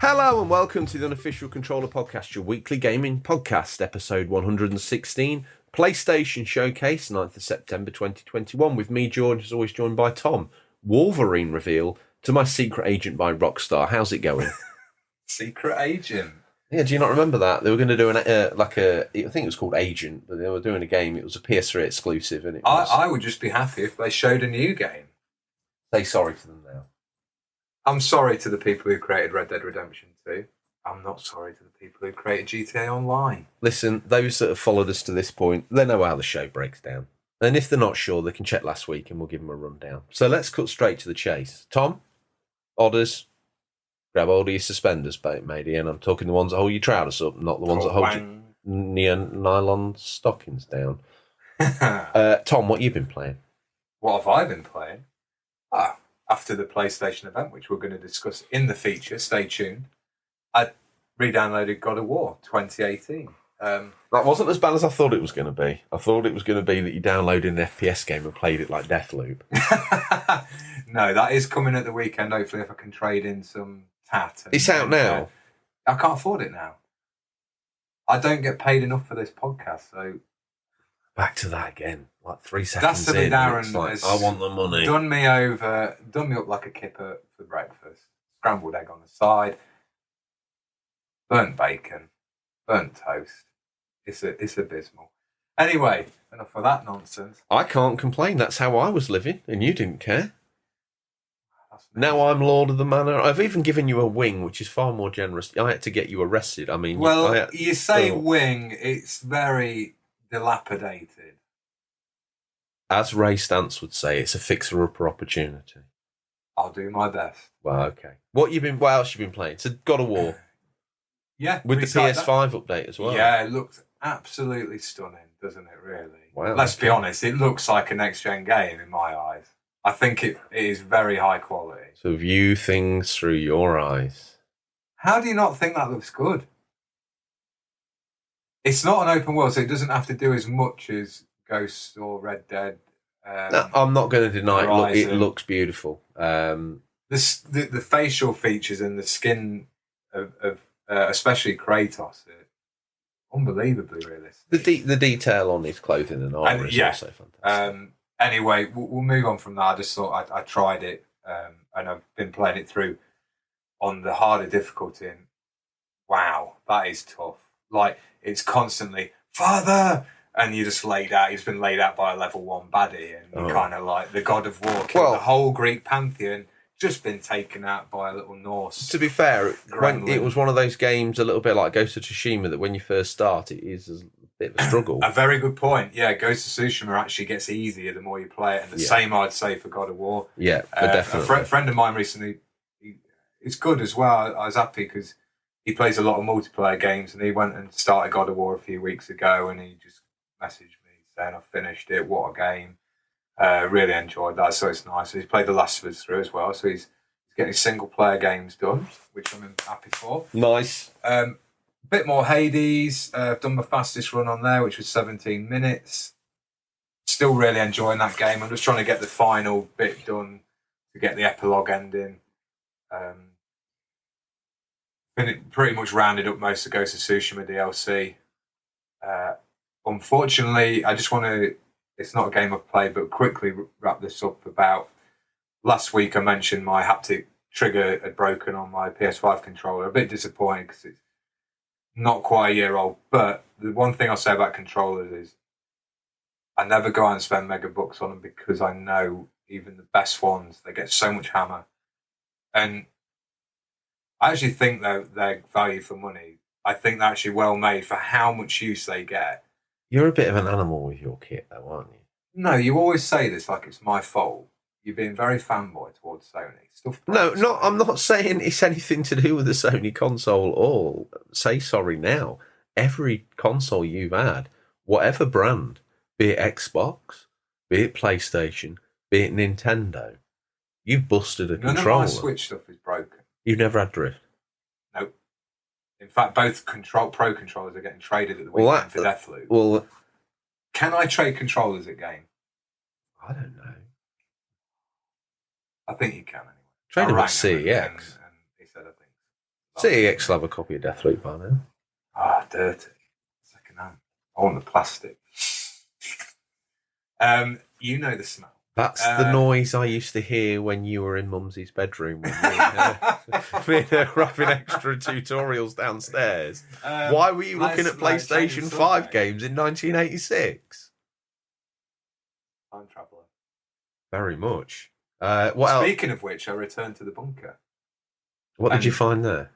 Hello and welcome to the Unofficial Controller Podcast, your weekly gaming podcast, episode 116, PlayStation Showcase, 9th of September 2021, with me, George, as always joined by Tom. Wolverine reveal to my Secret Agent by Rockstar. How's it going? Secret Agent? Yeah, do you not remember that? They were going to do I think it was called Agent, but they were doing a game. It was a PS3 exclusive. And I would just be happy if they showed a new game. Say sorry to them now. I'm sorry to the people who created Red Dead Redemption 2. I'm not sorry to the people who created GTA Online. Listen, those that have followed us to this point, they know how the show breaks down. And if they're not sure, they can check last week and we'll give them a rundown. So let's cut straight to the chase. Tom, Odders, grab hold of your suspenders, matey, and I'm talking the ones that hold your trousers up, not the ones that hold your nylon stockings down. Tom, what you been playing? What have I been playing? After the PlayStation event, which we're going to discuss in the feature, stay tuned, I re-downloaded God of War 2018. That wasn't as bad as I thought it was going to be. I thought it was going to be that you downloaded an FPS game and played it like Deathloop. No, that is coming at the weekend, hopefully, if I can trade in some tat. It's out now. I can't afford it now. I don't get paid enough for this podcast, so... Back to that again, like 3 seconds Dastardly in. Darren Like, I want the money. Done me up like a kipper for breakfast. Scrambled egg on the side. Burnt bacon. Burnt toast. It's abysmal. Anyway, enough of that nonsense. I can't complain. That's how I was living, and you didn't care. Now I'm Lord of the Manor. I've even given you a wing, which is far more generous. I had to get you arrested. I mean, you say wing, it's very dilapidated. As Ray Stantz would say, it's a fixer-upper opportunity. I'll do my best. Well, okay. What else you been playing? So God of War. Yeah. With the PS5 update as well. Yeah, it looks absolutely stunning, doesn't it, really? Wow. Let's be honest, it looks like a next-gen game in my eyes. I think it is very high quality. So view things through your eyes. How do you not think that looks good? It's not an open world, so it doesn't have to do as much as Ghost or Red Dead. No, I'm not going to deny it looks beautiful. The facial features and the skin of especially Kratos, are unbelievably realistic. The detail on his clothing and armor is also fantastic. Anyway, we'll move on from that. I just thought I tried it, and I've been playing it through on the harder difficulty. And wow, that is tough. Like, it's constantly, Father! And you're just laid out. He's been laid out by a level 1 baddie. And you're kind of like the God of War killed the whole Greek pantheon, just been taken out by a little Norse. To be fair, it was one of those games, a little bit like Ghost of Tsushima, that when you first start, it is a bit of a struggle. A very good point. Yeah, Ghost of Tsushima actually gets easier the more you play it. And the same I'd say for God of War. Yeah, definitely. A friend of mine recently, it's good as well. I was happy because he plays a lot of multiplayer games, and he went and started God of War a few weeks ago, and he just messaged me saying, I've finished it, what a game. Really enjoyed that, so it's nice. He's played The Last of Us through as well, so he's getting his single-player games done, which I'm happy for. Nice. Bit more Hades. I've done my fastest run on there, which was 17 minutes. Still really enjoying that game. I'm just trying to get the final bit done to get the epilogue ending. Pretty much rounded up most of Ghost of Tsushima DLC. Unfortunately, I just want to... It's not a game I've played, but quickly wrap this up about... Last week I mentioned my haptic trigger had broken on my PS5 controller. A bit disappointing because it's not quite a year old. But the one thing I'll say about controllers is I never go out and spend mega bucks on them because I know even the best ones, they get so much hammer. And I actually think they're value for money. I think they're actually well made for how much use they get. You're a bit of an animal with your kit, though, aren't you? No, you always say this like it's my fault. You're being very fanboy towards Sony. I'm not saying it's anything to do with the Sony console or say sorry now. Every console you've had, whatever brand, be it Xbox, be it PlayStation, be it Nintendo, you've busted a controller. None of my Switch stuff is broken. You've never had drift? Nope. In fact, both Pro controllers are getting traded at the weekend for Deathloop. Well, can I trade controllers at game? I don't know. I think you can anyway. Trade them at CEX. And he said, I think. CEX will have a copy of Deathloop by now. Ah, dirty. Second hand. I want the plastic. You know the smell. That's the noise I used to hear when you were in Mumsy's bedroom when we were having extra tutorials downstairs. Why were you looking at PlayStation 5 games in 1986? Time traveller. Very much. Speaking of which, I returned to the bunker. What did you find there?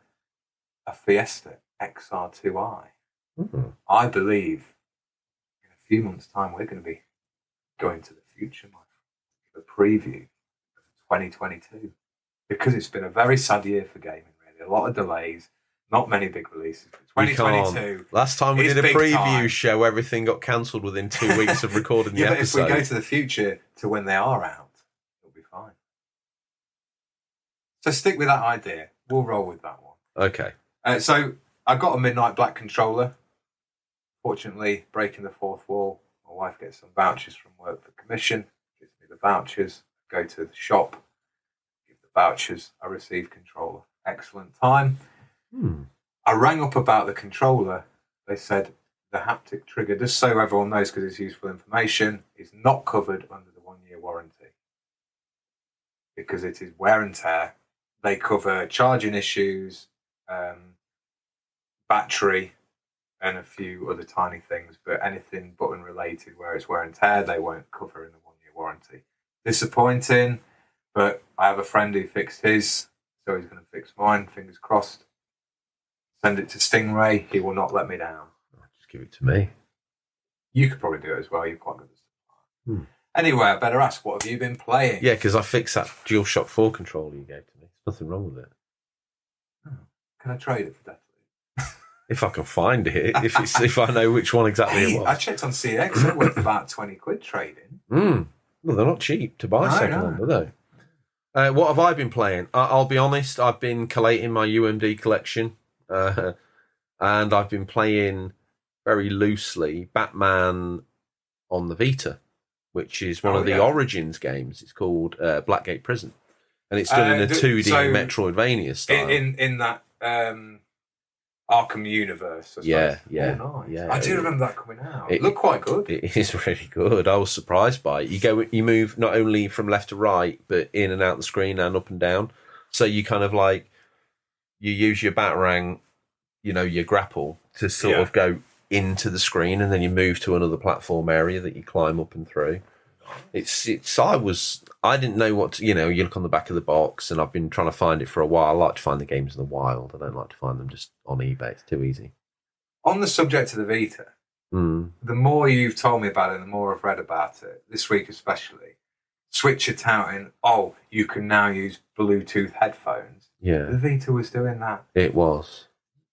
A Fiesta XR2i. Mm-hmm. I believe in a few months' time we're going to be going to the future, Mike. A preview of 2022, because it's been a very sad year for gaming. Really, a lot of delays, not many big releases. 2022. Last time we did a preview show, everything got cancelled within 2 weeks of recording the episode. If we go to the future to when they are out, it'll be fine. So stick with that idea. We'll roll with that one. Okay. So I got a Midnight Black controller. Fortunately, breaking the fourth wall, my wife gets some vouchers from work for commission. Gives me the vouchers. Go to the shop. Give the vouchers. I receive controller. Excellent time. I rang up about the controller. They said the haptic trigger, just so everyone knows because it's useful information, is not covered under the 1-year warranty because it is wear and tear. They cover charging issues, battery, and a few other tiny things, but anything button related where it's wear and tear, they won't cover in the 1-year warranty. Disappointing, but I have a friend who fixed his, so he's going to fix mine, fingers crossed. Send it to Stingray, he will not let me down. Just give it to me. You could probably do it as well, you're quite good at stuff. Anyway, I better ask, what have you been playing? Yeah, because I fixed that DualShock 4 controller you gave to me. There's nothing wrong with it. Can I trade it for Deathloop? If I can find it, if I know which one exactly it was. I checked on CX, they're worth about 20 quid trading. Well, they're not cheap to buy second-hand, are they? What have I been playing? I'll be honest, I've been collating my UMD collection, and I've been playing very loosely Batman on the Vita, which is one of the Origins games. It's called Blackgate Prison, and it's done in a 2D Metroidvania style. In that Arkham universe, I suppose. Yeah. Oh, nice. Yeah. I do remember that coming out. It looked quite good. It is really good. I was surprised by it. You move not only from left to right, but in and out the screen and up and down. So you kind of like, you use your Batarang, your grapple to sort of go into the screen, and then you move to another platform area that you climb up and through. I didn't know what to, you look on the back of the box, and I've been trying to find it for a while. I like to find the games in the wild. I don't like to find them just on eBay. It's too easy. On the subject of the Vita, the more you've told me about it, the more I've read about it, this week especially, Switch are touting, you can now use Bluetooth headphones. Yeah. The Vita was doing that. It was.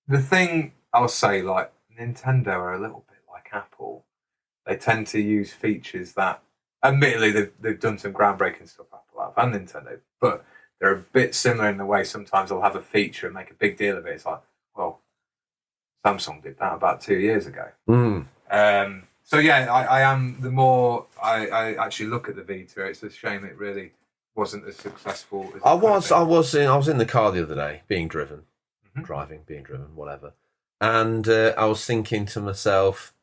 The thing I'll say, like, Nintendo are a little bit like Apple. They tend to use features that, admittedly, they've done some groundbreaking stuff, Apple have, and Nintendo, but they're a bit similar in the way sometimes they'll have a feature and make a big deal of it. It's like, well, Samsung did that about 2 years ago. So yeah, I am, the more I actually look at the Vita, it's a shame it really wasn't as successful as I was in the car the other day, being driven, whatever. And I was thinking to myself,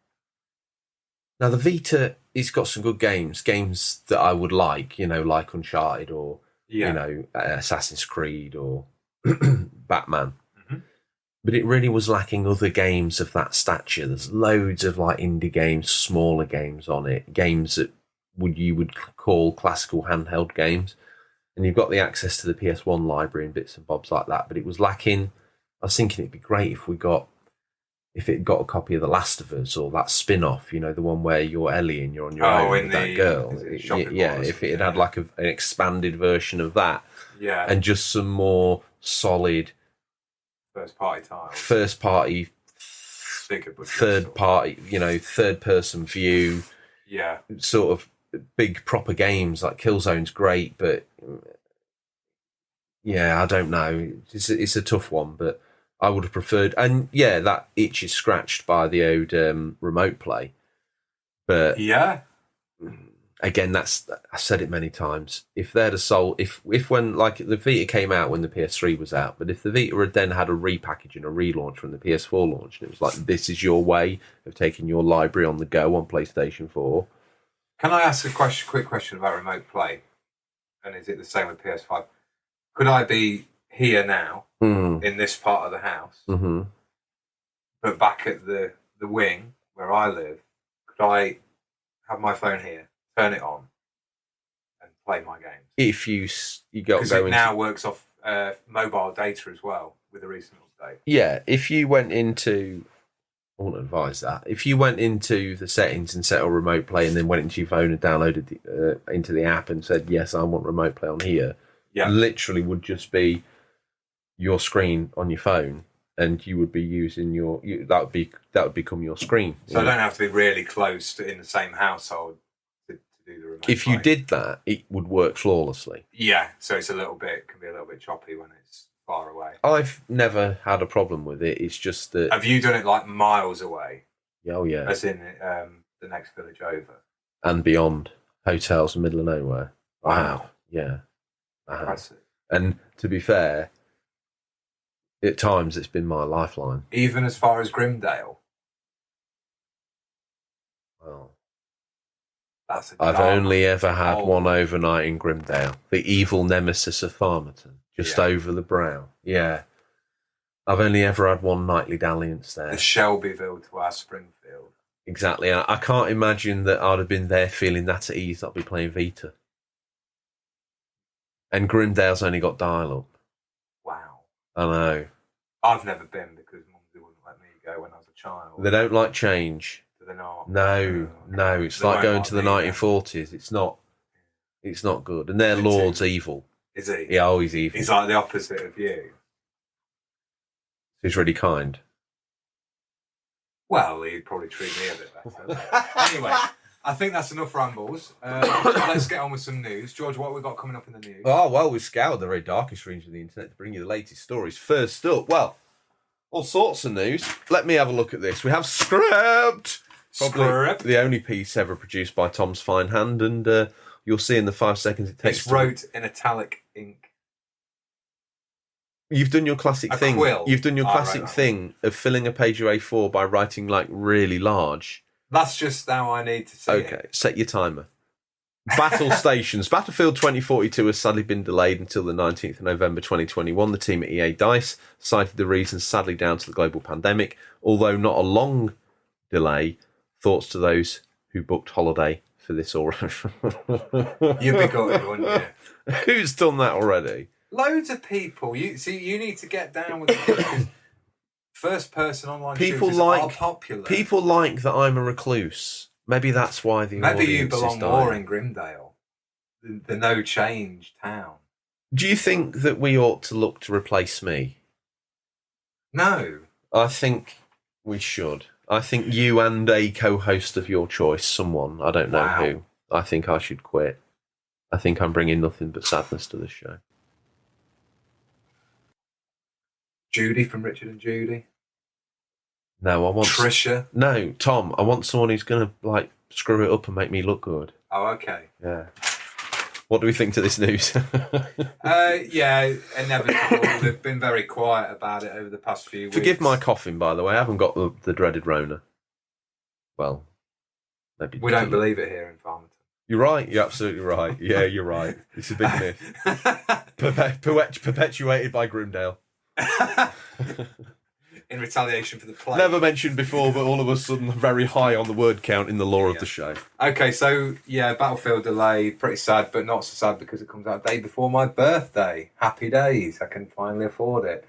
now the Vita, it's got some good games that I would like Uncharted or, Assassin's Creed or Batman. But it really was lacking other games of that stature. There's loads of like indie games, smaller games on it, games that you would call classical handheld games. And you've got the access to the PS1 library and bits and bobs like that. But it was lacking. I was thinking it'd be great if it got a copy of The Last of Us or that spin-off, the one where you're Ellie and you're on your own with that girl. If it had like an expanded version of that. Yeah. And just some more solid first-party titles. First-party, third-party, third-person view. Yeah. Sort of big proper games like Killzone's great, but I don't know. It's a tough one, but I would have preferred, and that itch is scratched by the old remote play. But again, I said it many times. If they'd have sold, if when like the Vita came out when the PS3 was out, but if the Vita had then had a repackaging, a relaunch from the PS4 launch, and it was like, this is your way of taking your library on the go on PlayStation 4. Can I ask a quick question about remote play? And is it the same with PS5? Could I be here now in this part of the house, but back at the wing where I live, could I have my phone here, turn it on, and play my games? If you go because it now works off mobile data as well with the recent update. Yeah, if you went into, I wouldn't advise that. If you went into the settings and set a remote play, and then went into your phone and downloaded into the app and said, "Yes, I want remote play on here," literally would just be your screen on your phone, and you would be using that would become your screen. So I don't have to be really close to in the same household to do the remote. If you did that, it would work flawlessly. Yeah, so it's can be a little bit choppy when it's far away. I've never had a problem with it. It's just that. Have you done it like miles away? Oh yeah. As in the next village over and beyond, hotels in the middle of nowhere. Wow. I have. Yeah. Impressive. And to be fair, at times it's been my lifeline. Even as far as Grimdale. Well, I've only ever had one overnight in Grimdale, the evil nemesis of Farmerton, just over the brow. Yeah. I've only ever had one nightly dalliance there. The Shelbyville to our Springfield. Exactly. I can't imagine that I'd have been there feeling that at ease. I'd be playing Vita. And Grimdale's only got dial-up. Wow. I know. I've never been because Mumsy wouldn't let me go when I was a child. They don't like change. Do they not? No. It's like going to the 1940s. It's not good. And their lord's evil. Is he? Yeah, he's evil. He's like the opposite of you. He's really kind. Well, he'd probably treat me a bit better. Anyway, I think that's enough rambles. Let's get on with some news. George, what have we got coming up in the news? Oh, well, we've scoured the very darkest region of the internet to bring you the latest stories. First up, well, all sorts of news. Let me have a look at this. We have Script. Probably the only piece ever produced by Tom's fine hand, and you'll see in the 5 seconds it takes. It's wrote in italic ink. You've done your classic thing. Quill. You've done your classic thing of filling a page of A4 by writing like really large. That's just how I need to see it. Okay, set your timer. Battle stations. Battlefield 2042 has sadly been delayed until the 19th of November 2021. The team at EA DICE cited the reasons sadly down to the global pandemic, although not a long delay. Thoughts to those who booked holiday for this already. You'd be good, wouldn't you? Who's done that already? Loads of people. You need to get down with it. First person online shooters are popular. People like that I'm a recluse. Maybe that's why the Maybe you audience belong is more dying. in Grimdale, the no change town. Do you think that we ought to look to replace me? No. I think we should. I think you and a co-host of your choice, someone, I don't know who, I think I should quit. I think I'm bringing nothing but sadness to this show. Judy from Richard and Judy. No, I want Trisha. No, Tom. I want someone who's going to screw it up and make me look good. Oh, okay. Yeah. What do we think to this news? Yeah, inevitable. They've been very quiet about it over the past few weeks. Forgive my coughing, by the way. I haven't got the dreaded Rona. Well, maybe we don't believe it here in Farmington. You're right. You're absolutely right. Yeah, you're right. It's a big myth. Perpetuated by Grimdale. In retaliation for the play. Never mentioned before, but all of a sudden very high on the word count in the lore of the show. Okay, so yeah, Battlefield delay, pretty sad, but not so sad because it comes out a day before my birthday. Happy days, I can finally afford it.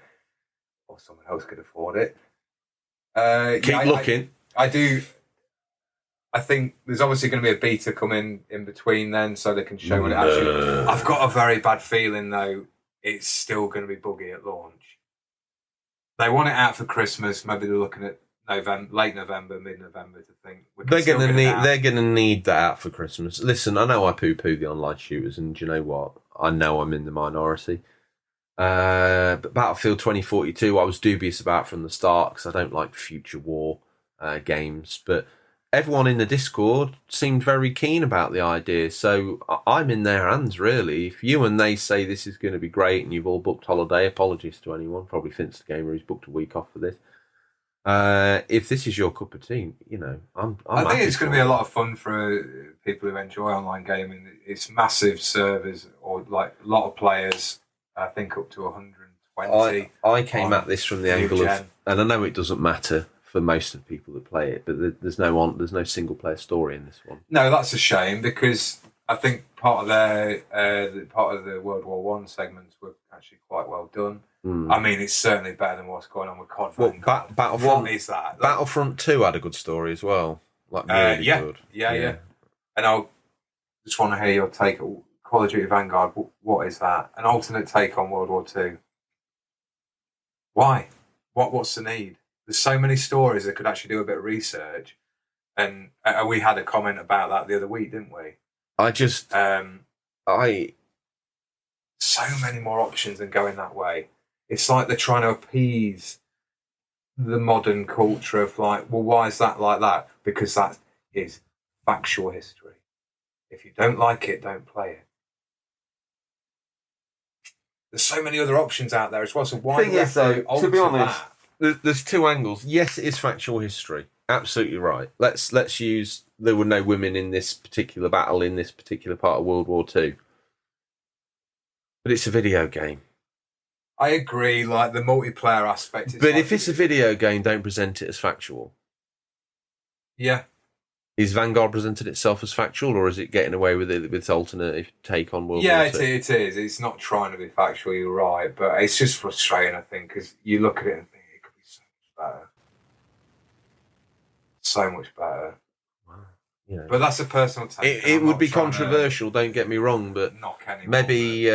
Or someone else could afford it. Keep looking. I do. I think there's obviously going to be a beta coming in between then, so they can show what it actually... I've got a very bad feeling, though, it's still going to be buggy at launch. They want it out for Christmas. Maybe they're looking at late November, mid-November to think they're going to need that out for Christmas. Listen, I know I poo-poo the online shooters, and do you know what? I know I'm in the minority. But Battlefield 2042, I was dubious about from the start because I don't like future war games. But everyone in the Discord seemed very keen about the idea. So I'm in their hands, really. If you and they say this is going to be great and you've all booked holiday, apologies to anyone, probably Vince the Gamer who's booked a week off for this. If this is your cup of tea, I think it's going to be a lot of fun for people who enjoy online gaming. It's massive servers, or like a lot of players. I think up to 120. I came at this from the angle of, and I know it doesn't matter for most of the people that play it, but there's no single player story in this one. No, that's a shame, because I think part of the World War One segments were actually quite well done. I mean, it's certainly better than what's going on with COD. Battlefront, what is that? Battlefront 2 had a good story as well. Like really good. Yeah. And I just want to hear your take. Call of Duty Vanguard, what is that? An alternate take on World War Two. Why? What's the need? There's so many stories that could actually do a bit of research. And we had a comment about that the other week, didn't we? So many more options than going that way. It's like they're trying to appease the modern culture of like, well, why is that like that? Because that is factual history. If you don't like it, don't play it. There's so many other options out there as well. So why do we have to alter be honest, that? There's two angles. Yes, it is factual history. Absolutely right. Let's use there were no women in this particular battle in this particular part of World War II. But it's a video game. I agree, like the multiplayer aspect. But if it's a video game, don't present it as factual. Yeah. Is Vanguard presented itself as factual, or is it getting away with it with its alternative take on World War II? Yeah, it is. It's not trying to be factual, you're right, but it's just frustrating, I think, because you look at it and think it could be so much better. So much better. Wow. But that's a personal take. It would be controversial, don't get me wrong, but maybe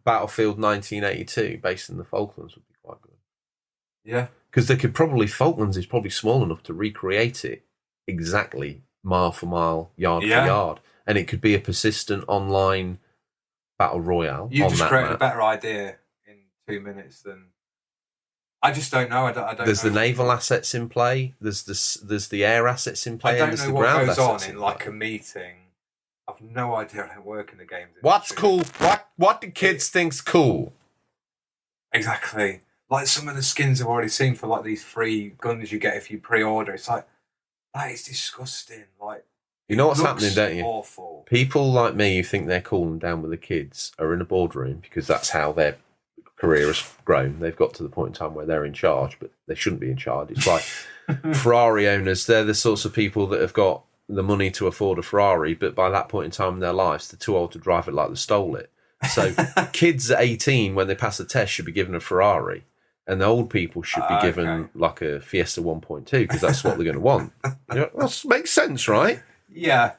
Battlefield 1982, based in the Falklands, would be quite good. Yeah. Because Falklands is probably small enough to recreate it exactly mile for mile, yard for yard. And it could be a persistent online battle royale. You just created a better idea in 2 minutes than... I just don't know. I don't There's know. The naval assets in play. There's the air assets in play. I don't and there's know the ground what goes on assets in like a meeting. I've no idea how to work in the games. What's cool? What do kids think's cool? Exactly. Like some of the skins I've already seen for like these free guns you get if you pre-order. It's like, that is disgusting. Like, you know what's happening, don't you? Awful. People like me who think they're cool and down with the kids are in a boardroom because that's how their career has grown. They've got to the point in time where they're in charge, but they shouldn't be in charge. It's like Ferrari owners. They're the sorts of people that have got the money to afford a Ferrari, but by that point in time in their lives, they're too old to drive it like they stole it. So kids at 18, when they pass the test, should be given a Ferrari. And the old people should be given like a Fiesta 1.2 because that's what they're going to want. That makes sense, right? Yeah.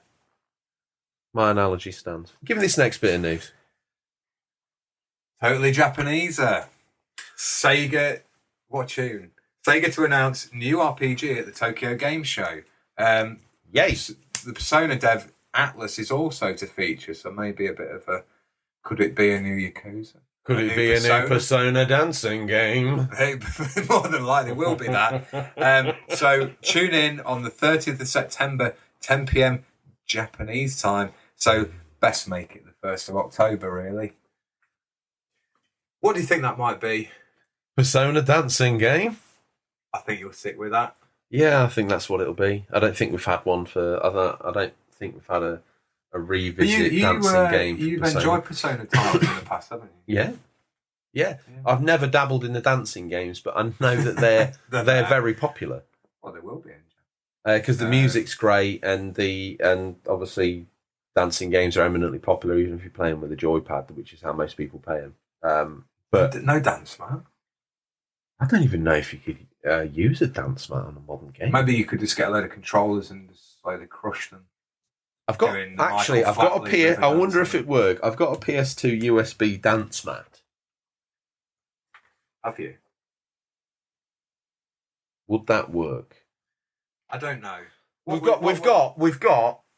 My analogy stands. Give me this next bit of news. Totally Japanese. Sega. What tune? Sega to announce new RPG at the Tokyo Game Show. Yay! The Persona dev Atlas is also to feature, so maybe a bit of a... Could it be a new Yakuza? Could it be a new Persona dancing game? More than likely will be that. So tune in on the 30th of September, 10 p.m. Japanese time. So best make it the 1st of October, really. What do you think that might be? Persona dancing game? I think you'll stick with that. Yeah, I think that's what it'll be. I don't think we've had one for... I don't think we've had a revisit dancing game. You've enjoyed Persona titles in the past, haven't you? Yeah. I've never dabbled in the dancing games, but I know that they're very popular. Well, they will be. Because the music's great, and obviously dancing games are eminently popular, even if you're playing with a joypad, which is how most people play them. But no dance mat. I don't even know if you could use a dance mat on a modern game. Maybe you could just get a load of controllers and just slowly crush them. I've got a PS. I wonder if it work. I've got a PS2 USB dance mat. Have you? Would that work? I don't know. We've got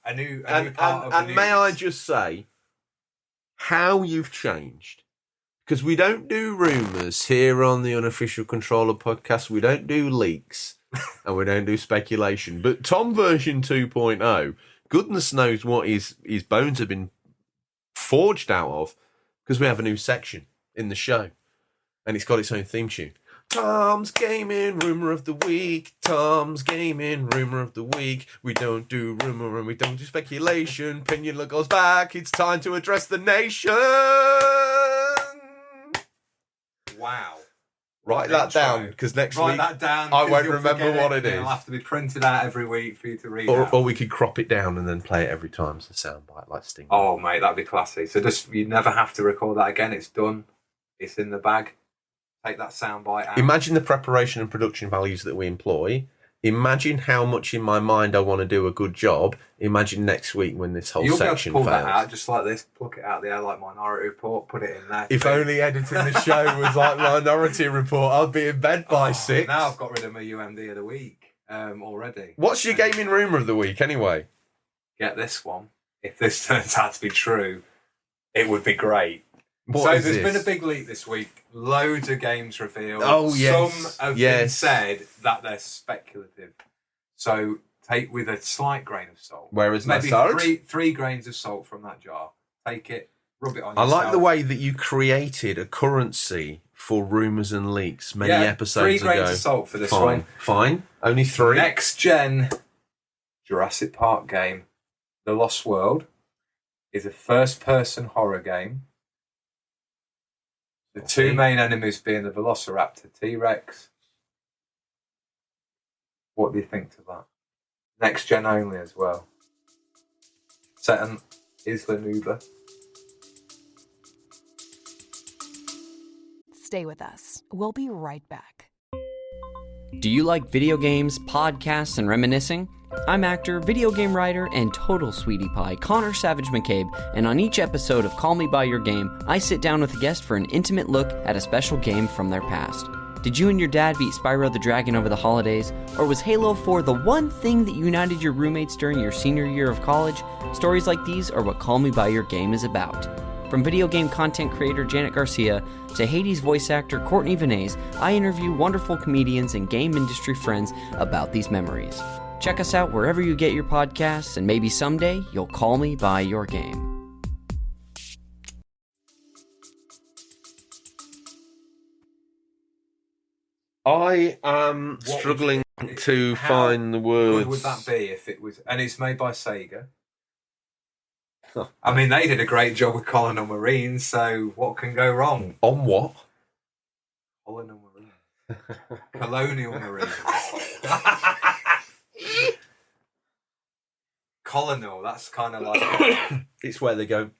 a new part of the news. May I just say how you've changed? because we don't do rumours here on the Unofficial Controller podcast. We don't do leaks and we don't do speculation. But Tom version 2.0, goodness knows what his bones have been forged out of, because we have a new section in the show and it's got its own theme tune. Tom's Gaming Rumour of the Week. Tom's Gaming Rumour of the Week. We don't do rumour and we don't do speculation. Pinula goes back. It's time to address the nation. Wow. Write that down, because next week that down, I won't remember what it is. It'll have to be printed out every week for you to read Or we could crop it down and then play it every time as a soundbite, like Sting. Oh, mate, that'd be classy. So you never have to record that again. It's done. It's in the bag. Take that soundbite out. Imagine the preparation and production values that we employ. Imagine how much in my mind I want to do a good job. Imagine next week when this whole You'll section be able to pull fails. that out just like this, pluck it out there like Minority Report, put it in there. If only editing the show was like Minority Report, I'd be in bed by 6. Now I've got rid of my UMD of the week already. What's your gaming rumour of the week, anyway? Get this one. If this turns out to be true, it would be great. There's been a big leak this week. Loads of games revealed. Oh, yes. Some have been said that they're speculative. So take with a slight grain of salt. Where is my maybe salt? three grains of salt from that jar. Take it, rub it on yourself. I like the way that you created a currency for rumours and leaks many episodes ago. 3 grains of salt for this one. Fine. Only 3. Next gen Jurassic Park game, The Lost World, is a first-person horror game. The 2 main enemies being the Velociraptor T-Rex. What do you think to that? Next gen only as well. Set on Isla Nublar. Stay with us. We'll be right back. Do you like video games, podcasts, and reminiscing? I'm actor, video game writer, and total sweetie pie Connor Savage McCabe, and on each episode of Call Me By Your Game, I sit down with a guest for an intimate look at a special game from their past. Did you and your dad beat Spyro the Dragon over the holidays? Or was Halo 4 the one thing that united your roommates during your senior year of college? Stories like these are what Call Me By Your Game is about. From video game content creator Janet Garcia to Hades voice actor Courtney Vinay's, I interview wonderful comedians and game industry friends about these memories. Check us out wherever you get your podcasts, and maybe someday you'll call me by your game. I am struggling to find the words. How good would that be if it was... And it's made by Sega. I mean, they did a great job with Colonial Marines, so what can go wrong? On what? Colonial Marines. Colonial Marines. Colonel, that's kind of like... It's where they go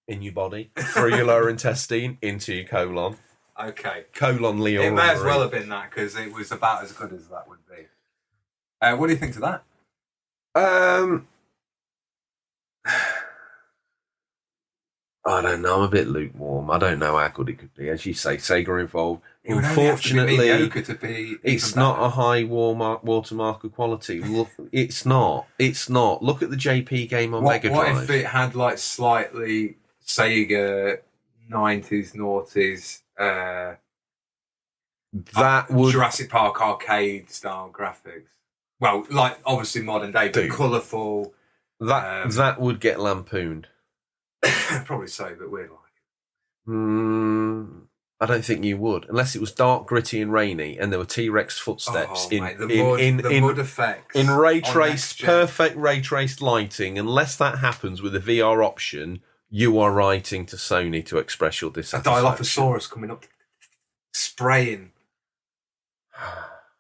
in your body, through your lower intestine, into your colon. Okay. Colon Leo. It may as well have been that, because it was about as good as that would be. What do you think to that? I don't know. I'm a bit lukewarm. I don't know how good it could be. As you say, Sega involved. It would only have to be Unfortunately, mediocre to be it's even not better. a high watermark of quality. Look, it's not. It's not. Look at the JP game on Mega Drive. What if it had like slightly Sega 90s, noughties, that would Jurassic Park arcade style graphics? Well, like obviously modern day, but Dude. colourful. that would get lampooned. Probably so, but we're like. I don't think you would, unless it was dark, gritty, and rainy, and there were T-Rex footsteps the mud effects in ray on traced, next gen. perfect ray traced lighting. Unless that happens with a VR option, you are writing to Sony to express your A dissatisfaction. Dilophosaurus coming up, spraying.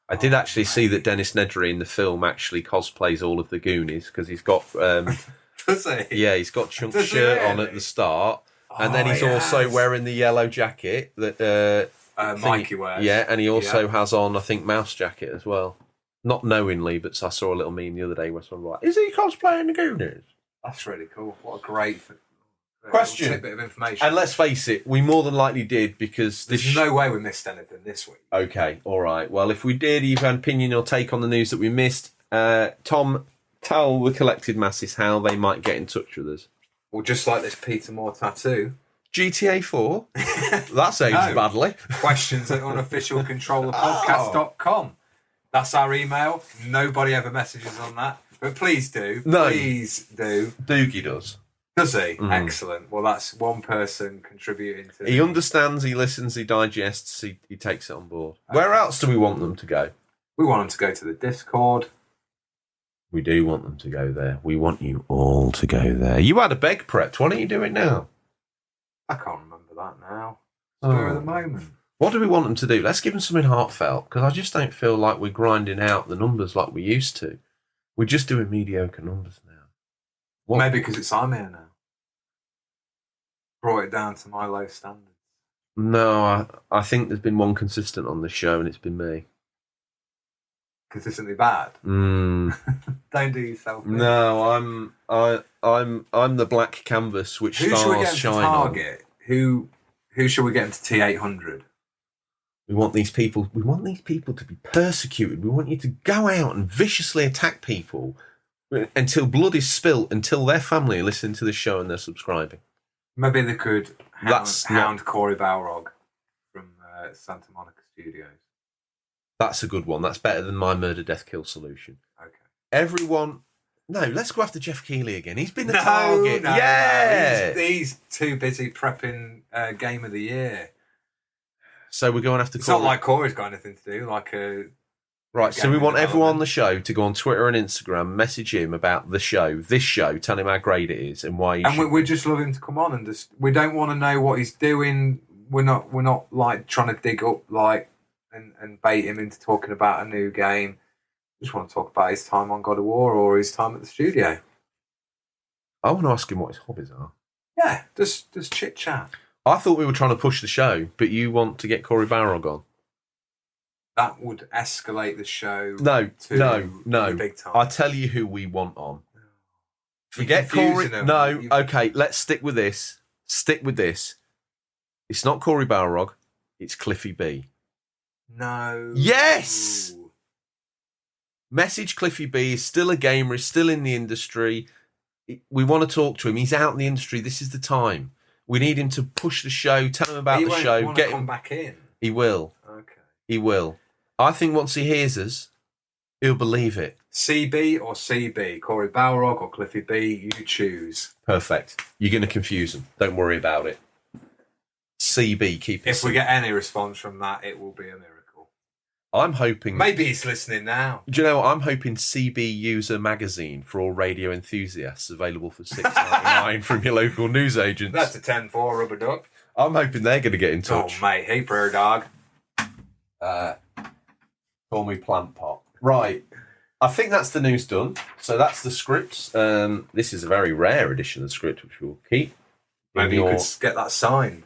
I did actually see that Dennis Nedry in the film actually cosplays all of the Goonies, because he's got Does he? yeah, he's got Chunk's Does he shirt on really? at the start. And then Oh, he's yes. also wearing the yellow jacket that Mikey wears. Yeah, and he also Yeah. has on, I think, Mouse jacket as well. Not knowingly, but I saw a little meme the other day where someone was like, "Is he cosplaying the Goonies?" That's really cool. What a great Question. bit of information. And let's face it, we more than likely did, because There's no way we missed anything this week. Okay, all right. Well, if we did, you've had an opinion or take on the news that we missed. Tom, tell the collected masses how they might get in touch with us. Well, just like this Peter Moore tattoo. GTA 4? That's aged No. badly. Questions at unofficialcontrollerpodcast.com. That's our email. Nobody ever messages on that. But please do. No. Please do. Doogie does. Does he? Excellent. Well, that's one person contributing to He understands, he listens, he digests, he takes it on board. Where else do we want them to go? We want them to go to the Discord. We do want them to go there. We want you all to go there. You had a beg prepped. What are you doing now? I can't remember that now. Spur of the moment. What do we want them to do? Let's give them something heartfelt, because I just don't feel like we're grinding out the numbers like we used to. We're just doing mediocre numbers now. What? Maybe because it's I'm here now. Brought it down to my low standards. No, I think there's been one consistent on this show, and it's been me. Consistently bad. Don't do yourself in. No, I'm the black canvas which Who should we stars get shine to on. target? Who should we get into T800? We want these people to be persecuted. We want you to go out and viciously attack people until blood is spilt, until their family are listening to the show and they're subscribing. Maybe they could hound Corey Balrog from Santa Monica Studios. That's a good one. That's better than my murder, death, kill solution. Okay. Everyone... No, let's go after Jeff Keighley again. He's been the target. No, yeah! He's too busy prepping Game of the Year. So we're going after It's Corey. not like Corey's got anything to do. Right, so we Game want of everyone on development. the show to go on Twitter and Instagram, message him about this show, tell him how great it is and why you should... we just love him to come on and just... We don't want to know what he's doing. We're not like trying to dig up and bait him into talking about a new game. We just want to talk about his time on God of War or his time at the studio. I want to ask him what his hobbies are. Yeah, just chit chat. I thought we were trying to push the show, but you want to get Corey Balrog on. That would escalate the show. No. the big time. I tell you who we want on. Forget You're Corey. confusing them. No, okay, let's stick with this. It's not Corey Balrog, it's Cliffy B. No. Yes! Message Cliffy B. He's still a gamer, he's still in the industry. We want to talk to him. He's out in the industry. This is the time. We need him to push the show, tell him about the show. He won't come back in. He will. Okay. He will. I think once he hears us, he'll believe it. CB or CB? Corey Balrog or Cliffy B? You choose. Perfect. You're going to confuse them. Don't worry about it. CB, keep it If we simple. get any response from that, it will be a miracle. I'm hoping... Maybe he's listening now. Do you know what? I'm hoping CB User Magazine for all radio enthusiasts, available for $6.99 from your local newsagents. That's a 10-4 rubber duck. I'm hoping they're going to get in Oh, touch. mate. Hey, prayer dog. Call me Plant Pot. Right. I think that's the news done. So that's the scripts. This is a very rare edition of the script, which we'll keep. Maybe you could get that signed.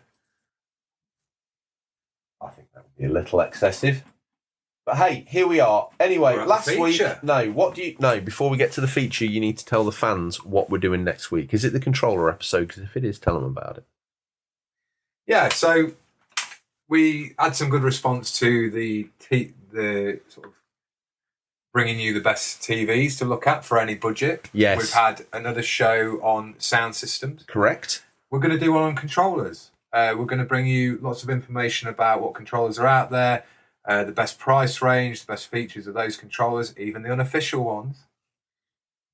I think that would be a little excessive. But hey, here we are. Anyway, We're at the last week... feature. No, before we get to the feature, you need to tell the fans what we're doing next week. Is it the controller episode? Because if it is, tell them about it. Yeah, so we had some good response to the sort of bringing you the best TVs to look at for any budget. Yes. We've had another show on sound systems. Correct. We're going to do one on controllers. We're going to bring you lots of information about what controllers are out there, the best price range, the best features of those controllers, even the unofficial ones.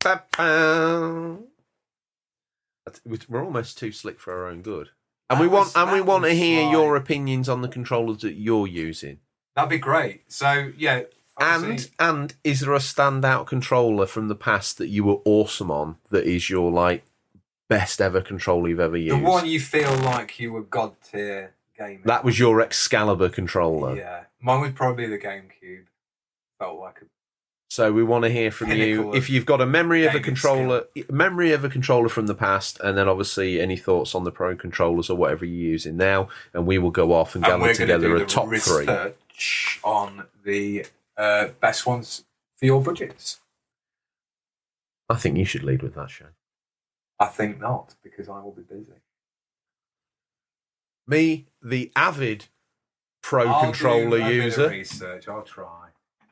Ba-bam. We're almost too slick for our own good. And That we was want to hear like- your opinions on the controllers that you're using. That'd be great. So, yeah. obviously- And is there a standout controller from the past that you were awesome on that is your like best ever controller you've ever the used? one you feel like you were god tier gaming. That was your Excalibur controller. Yeah. Mine would probably be the GameCube. Felt like a So we want to hear from you Pinnacle of if you've got a memory of a gaming controller from the past, and then obviously any thoughts on the pro controllers or whatever you're using now, and we will go off and And gather we're going to together do a the top three. research on the best ones for your budgets. I think you should lead with that, Shane. I think not, because I will be busy. Me, the avid pro I'll controller do a bit of user. research. I'll try.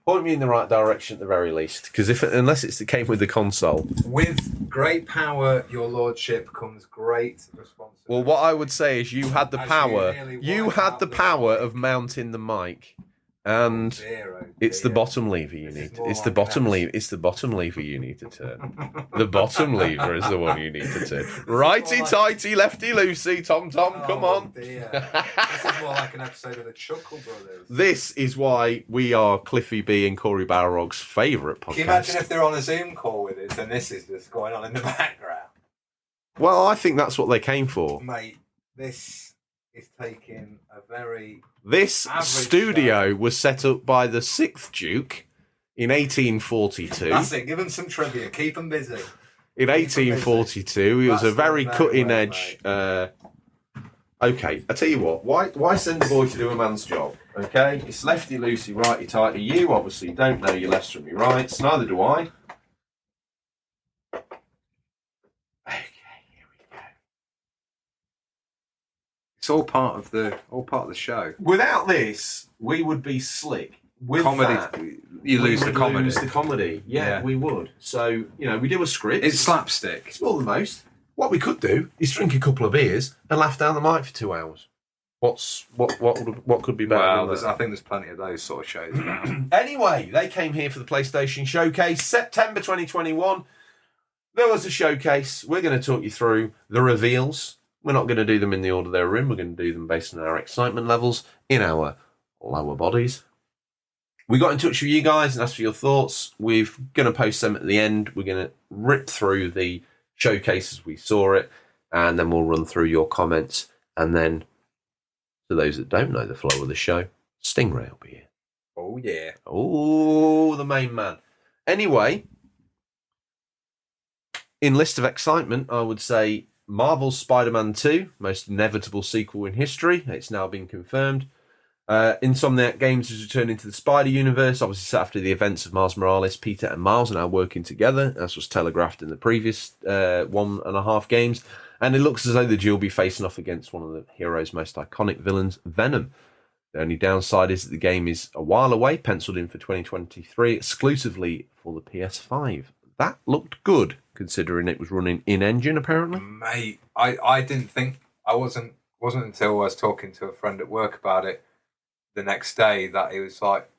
Point me in the right direction at the very least, because unless it came with the console. With great power, your lordship, comes great responsibility. Well, what I would say is you had the As power. you nearly You wipe had out the the power mic. of mounting the mic, and Dear, oh it's the dear. bottom lever you This is need. more It's the like bottom an lever. It's the bottom lever you need to turn. The bottom lever is the one you need to turn. Righty tighty, lefty loosey, Tom. Come on. Dear. This is more like an episode of the Chuckle Brothers. This is why we are Cliffy B and Corey Balrog's favourite podcast. Can you imagine if they're on a Zoom call with us and this is just going on in the background? Well, I think that's what they came for. Mate, this is taking a very... This Average studio was set up by the 6th Duke in 1842. That's it, give them some trivia, keep them busy. In 1842, he was a That's very very cutting well, edge. Okay, I tell you what. Why send the boy to do a man's job? Okay, it's lefty loosey, righty tighty. You obviously don't know your lefts from your rights. Neither do I. Okay, here we go. It's all part of the show. Without this, we would be slick. With Comedy, that, you we lose the would comedy. lose the comedy. Yeah, we would. So we do a script. It's slapstick. It's more than most. What we could do is drink a couple of beers and laugh down the mic for 2 hours. What could be better Well, than that? I think there's plenty of those sort of shows around. Anyway, they came here for the PlayStation Showcase, September 2021. There was a showcase. We're going to talk you through the reveals. We're not going to do them in the order they're in. We're going to do them based on our excitement levels in our lower bodies. We got in touch with you guys and asked for your thoughts. We're going to post them at the end. We're going to rip through the showcase as we saw it, and then we'll run through your comments. And then, for those that don't know the flow of the show, Stingray will be here. Oh, yeah. Oh, the main man. Anyway, in list of excitement, I would say Marvel's Spider-Man 2, most inevitable sequel in history. It's now been confirmed. Insomniac Games is returning to the Spider-Universe, obviously set after the events of Miles Morales. Peter and Miles are now working together, as was telegraphed in the previous 1.5 games. And it looks as though the duo will be facing off against one of the hero's most iconic villains, Venom. The only downside is that the game is a while away, penciled in for 2023, exclusively for the PS5. That looked good, considering it was running in-engine, apparently. Mate, I didn't think... wasn't until I was talking to a friend at work about it the next day that he was like,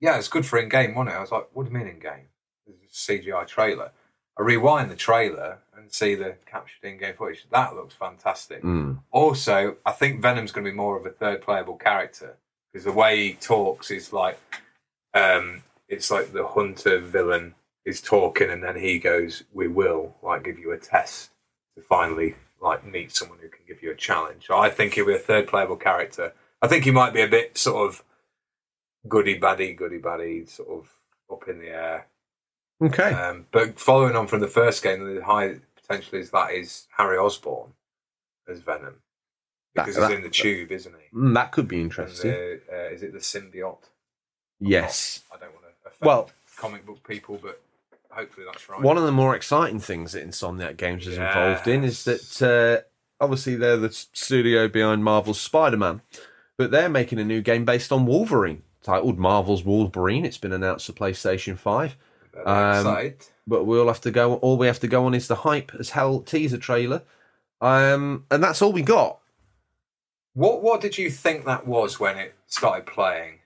yeah, it's good for in-game, wasn't it? I was like, what do you mean in-game? It's a CGI trailer. I rewind the trailer and see the captured in-game footage. That looks fantastic. Also, I think Venom's going to be more of a third playable character because the way he talks is like, it's like the hunter villain is talking and then he goes, we will give you a test to finally meet someone who can give you a challenge. So I think he'll be a third playable character. I think he might be a bit sort of goody baddie, sort of up in the air. Okay. But following on from the first game, the high potential is Harry Osborn as Venom. Because he's in the tube, isn't he? That could be interesting. And is it the symbiote? Yes. I don't want to offend comic book people, but hopefully that's right. One of the more exciting things that Insomniac Games is involved in is that obviously they're the studio behind Marvel's Spider-Man, but they're making a new game based on Wolverine, titled Marvel's Wolverine. It's been announced for PlayStation 5. Excited. But all we have to go on is the hype as hell teaser trailer. And that's all we got. What did you think that was when it started playing?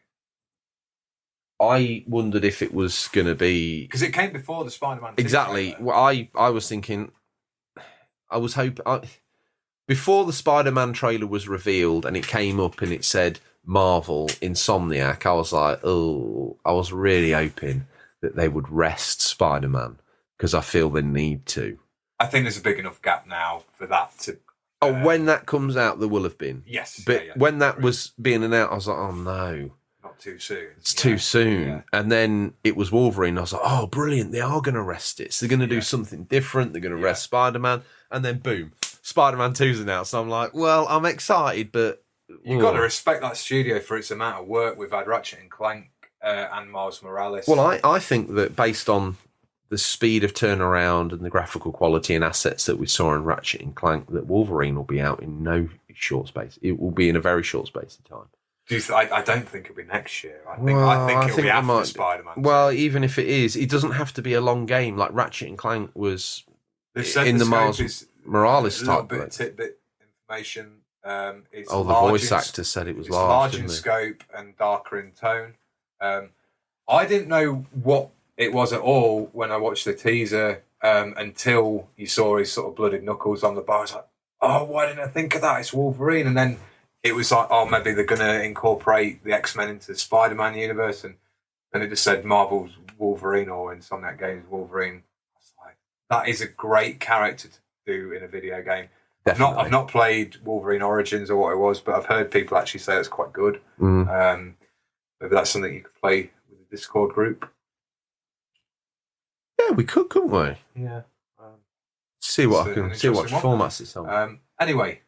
I wondered if it was going to be... Because it came before the Spider-Man 2 Exactly. trailer. Well, I was thinking... I was hoping... Before the Spider-Man trailer was revealed and it came up and it said Marvel, Insomniac, I was like, oh... I was really hoping that they would rest Spider-Man because I feel they need to. I think there's a big enough gap now for that to... when that comes out, there will have been. Yes. But when that was being announced, I was like, oh no. Not too soon. It's too soon. Yeah. And then it was Wolverine. I was like, oh, brilliant. They are going to rest it. So they're going to do something different. They're going to rest Spider-Man. And then boom, Spider-Man 2's announced. So I'm like, well, I'm excited, but... You've got to respect that studio for its amount of work. We've had Ratchet and Clank and Miles Morales. Well, I think that based on the speed of turnaround and the graphical quality and assets that we saw in Ratchet and Clank, that Wolverine will be out in no short space. It will be in a very short space of time. I don't think it'll be next year. I think it'll be after Spider-Man. Well, even if it is, it doesn't have to be a long game. Like Ratchet and Clank was in the Miles Morales type. Tidbit information. It's the voice actor said it was large in scope and darker in tone. I didn't know what it was at all when I watched the teaser until you saw his sort of blooded knuckles on the bar. I was like, oh, why didn't I think of that? It's Wolverine. And then it was like, oh, maybe they're going to incorporate the X-Men into the Spider-Man universe. And then it just said Marvel's Wolverine or Insomniac Games Wolverine. I was like, that is a great character to do in a video game. I've not played Wolverine Origins or what it was, but I've heard people actually say it's quite good. Maybe that's something you could play with the Discord group. Yeah, we could, couldn't we? Yeah. See what formats it's on. Anyway,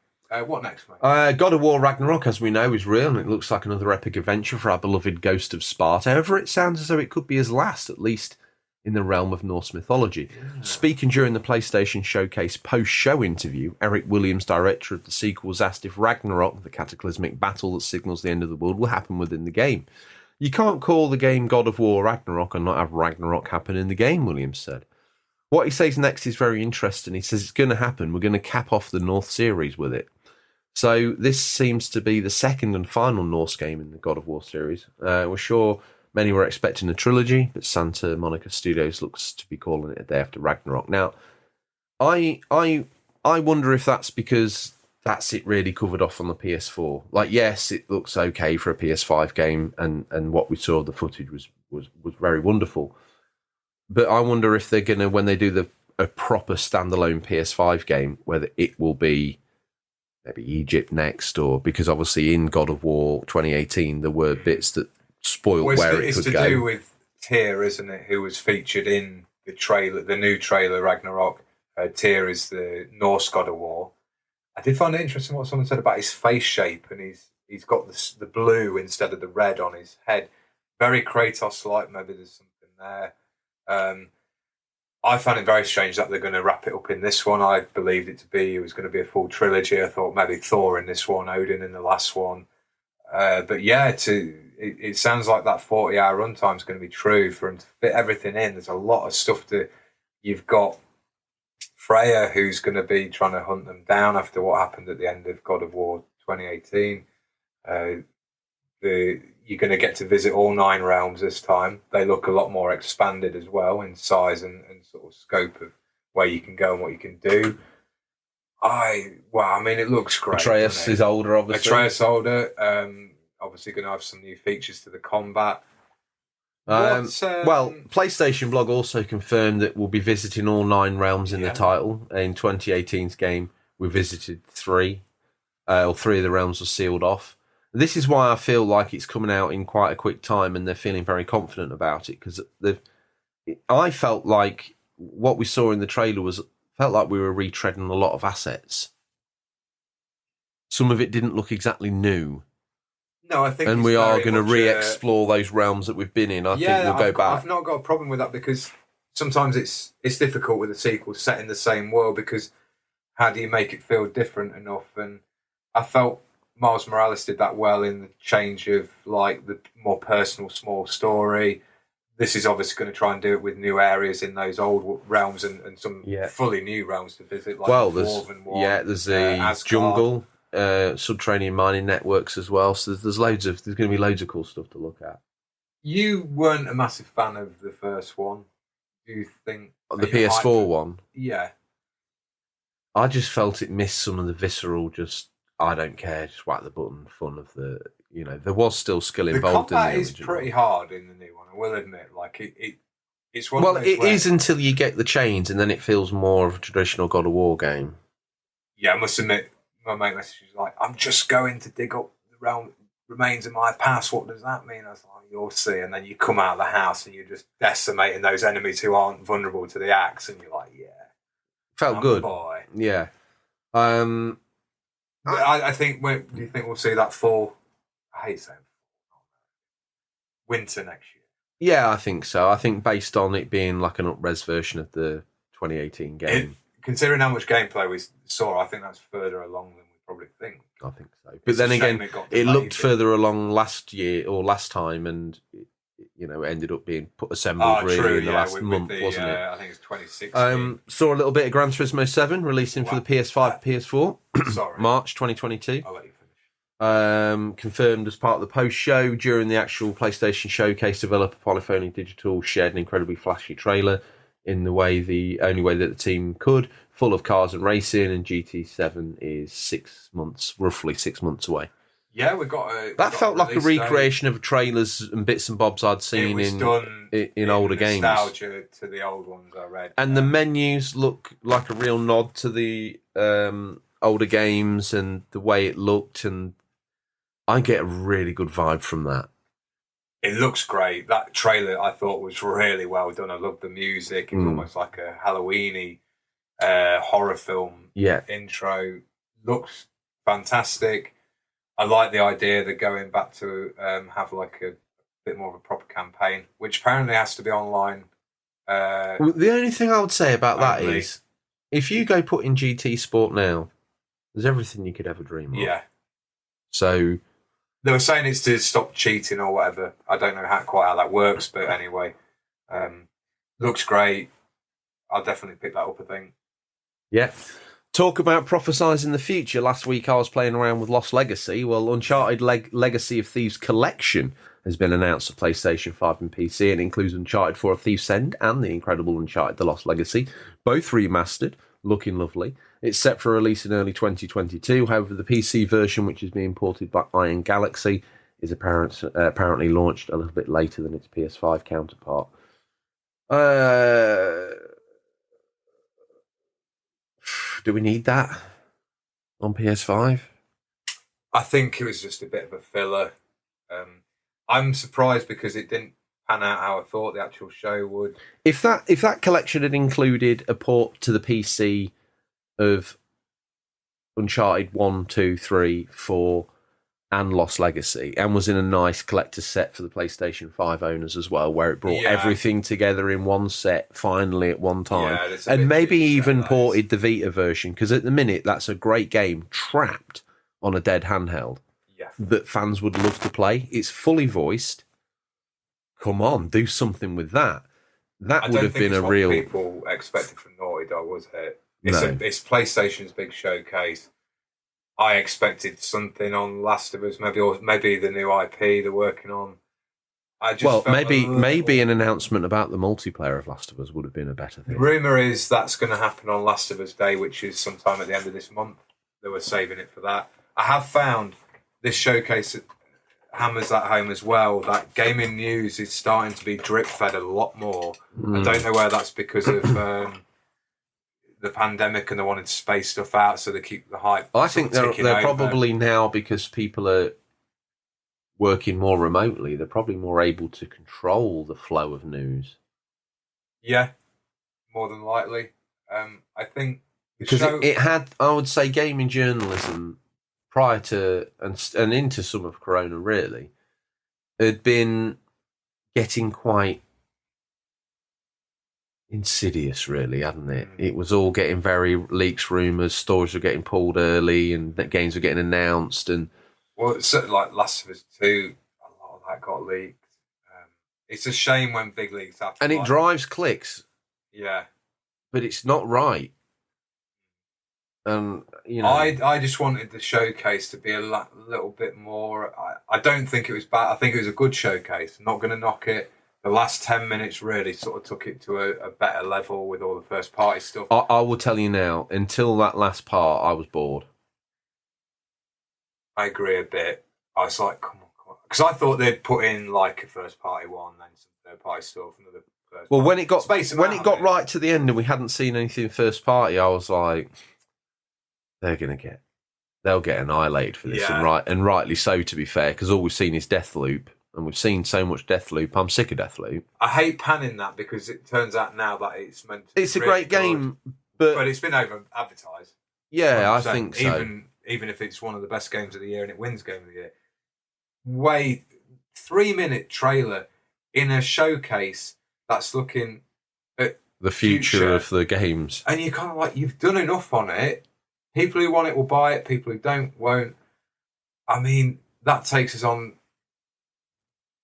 what next, mate? God of War Ragnarok, as we know, is real, and it looks like another epic adventure for our beloved Ghost of Sparta. However, it sounds as though it could be his last, at least in the realm of Norse mythology. Yeah. Speaking during the PlayStation Showcase post-show interview, Eric Williams, director of the sequel, was asked if Ragnarok, the cataclysmic battle that signals the end of the world, will happen within the game. You can't call the game God of War Ragnarok and not have Ragnarok happen in the game, Williams said. What he says next is very interesting. He says it's going to happen. We're going to cap off the North series with it. So this seems to be the second and final Norse game in the God of War series. We're sure many were expecting a trilogy, but Santa Monica Studios looks to be calling it a day after Ragnarok. Now, I wonder if that's because that's it really covered off on the PS4. Like, yes, it looks okay for a PS5 game, and what we saw, the footage was very wonderful. But I wonder if they're going to, when they do a proper standalone PS5 game, whether it will be maybe Egypt next, or because obviously in God of War 2018 there were bits that spoiled where it could go. It's to do with Tyr, isn't it? Who was featured in the trailer, the new trailer Ragnarok. Tyr is the Norse God of War. I did find it interesting what someone said about his face shape, and he's got the blue instead of the red on his head. Very Kratos-like. Maybe there's something there. I found it very strange that they're going to wrap it up in this one. I believed it was going to be a full trilogy. I thought maybe Thor in this one, Odin in the last one. But yeah, it sounds like that 40-hour runtime is going to be true for him to fit everything in. There's a lot of stuff you've got Freya, who's going to be trying to hunt them down after what happened at the end of God of War 2018. You're going to get to visit all 9 realms this time. They look a lot more expanded as well in size and sort of scope of where you can go and what you can do. It looks great. Atreus is older, obviously. Obviously going to have some new features to the combat. PlayStation Blog also confirmed that we'll be visiting all 9 realms in the title. In 2018's game, we visited 3. 3 of the realms were sealed off. This is why I feel like it's coming out in quite a quick time and they're feeling very confident about it, because I felt like what we saw in the trailer felt like we were retreading a lot of assets. Some of it didn't look exactly new. No, I think, and we are going to re-explore those realms that we've been in. I think we'll go back. I've not got a problem with that, because sometimes it's difficult with a sequel set in the same world, because how do you make it feel different enough? And I felt Miles Morales did that well in the change of like the more personal small story. This is obviously going to try and do it with new areas in those old realms and some fully new realms to visit. Like there's the jungle, subterranean mining networks as well. So there's going to be loads of cool stuff to look at. You weren't a massive fan of the first one, do you think? The PS4 one? Yeah. I just felt it missed some of the visceral, just, I don't care, just whack the button fun of the, there was still skill involved in the original. The combat is pretty hard in the new one, I will admit. Like, it's one of those it is until you get the chains, and then it feels more of a traditional God of War game. Yeah, I must admit, my mate messaged like, I'm just going to dig up the remains of my past. What does that mean? I was like, you'll see. And then you come out of the house and you're just decimating those enemies who aren't vulnerable to the axe, and you're like, yeah. Felt good. Boy. Yeah. I think, do you think we'll see that fall? I hate saying winter next year. Yeah, I think so. I think based on it being like an up-res version of the 2018 game. Considering how much gameplay we saw, I think that's further along than we probably think. I think so. But then again, it looked further along last year or last time, and it ended up being assembled really in the last month, wasn't it? I think it's 2016. Saw a little bit of Gran Turismo 7 releasing for the PS5, PS4. Sorry. March 2022. I'll let you finish. Confirmed as part of the post-show during the actual PlayStation showcase. Developer Polyphony Digital shared an incredibly flashy trailer in the only way that the team could, full of cars and racing, and GT7 is roughly 6 months away. Yeah, we got a... That felt like a recreation of trailers and bits and bobs I'd seen in older games. Nostalgia to the old ones I read. And the menus look like a real nod to the older games and the way it looked, and I get a really good vibe from that. It looks great. That trailer I thought was really well done. I loved the music. It's almost like a Halloween-y horror film intro. Looks fantastic. I like the idea that going back to have like a bit more of a proper campaign, which apparently has to be online. Well, the only thing I would say about that is, if you go put in GT Sport now, there's everything you could ever dream of. Yeah. So they were saying it's to stop cheating or whatever. I don't know quite how that works, but anyway, looks great. I'll definitely pick that up, I think. Yeah. Talk about prophesying the future. Last week I was playing around with Lost Legacy. Well, Uncharted Legacy of Thieves Collection has been announced for PlayStation 5 and PC, and includes Uncharted 4: A Thief's End and the incredible Uncharted The Lost Legacy, both remastered, looking lovely. It's set for release in early 2022. However, the PC version, which is being ported by Iron Galaxy, is apparently launched a little bit later than its PS5 counterpart. Do we need that on PS5? I think it was just a bit of a filler. I'm surprised because it didn't pan out how I thought the actual show would. If that collection had included a port to the PC of Uncharted 1, 2, 3, 4, and Lost Legacy, and was in a nice collector's set for the PlayStation 5 owners as well, where it brought everything together in one set finally at one time, and maybe even ported the Vita version, because at the minute that's a great game trapped on a dead handheld that fans would love to play. It's fully voiced. Come on, do something with that. That would have been a real... people expected from Naughty Dog, was it? It's PlayStation's big showcase. I expected something on Last of Us, maybe the new IP they're working on. Maybe an announcement about the multiplayer of Last of Us would have been a better thing. The rumour is that's going to happen on Last of Us Day, which is sometime at the end of this month. They were saving it for that. I have found this showcase hammers that home as well, that gaming news is starting to be drip-fed a lot more. I don't know whether that's because of... the pandemic and they wanted to space stuff out so they keep the hype. I think they're probably now, because people are working more remotely, they're probably more able to control the flow of news. Yeah, more than likely. I think because it had, I would say, gaming journalism prior to and into some of Corona really had been getting quite insidious, really, hadn't it? It was all getting very leaks, rumours, stories were getting pulled early, and that games were getting announced. And it's certainly like Last of Us 2, a lot of that got leaked. It's a shame when big leaks happen. And it drives clicks. Yeah. But it's not right. And, I just wanted the showcase to be a little bit more... I don't think it was bad. I think it was a good showcase. I'm not going to knock it. The last 10 minutes really sort of took it to a better level with all the first-party stuff. I will tell you now, until that last part, I was bored. I agree a bit. I was like, come on. Because I thought they'd put in like a first-party one, then some third-party stuff, another first-party. Well, when it got right to the end and we hadn't seen anything first-party, I was like, they'll get annihilated for this, and rightly so, to be fair, because all we've seen is Deathloop. And we've seen so much Deathloop. I'm sick of Deathloop. I hate panning that because it turns out now that it's meant to be It's a great game, but it's been over-advertised. Yeah, 100%. I think so. Even if it's one of the best games of the year and it wins Game of the Year. 3-minute trailer in a showcase that's looking at the future of the games. And you're kind of like, you've done enough on it. People who want it will buy it. People who don't won't. I mean, that takes us on.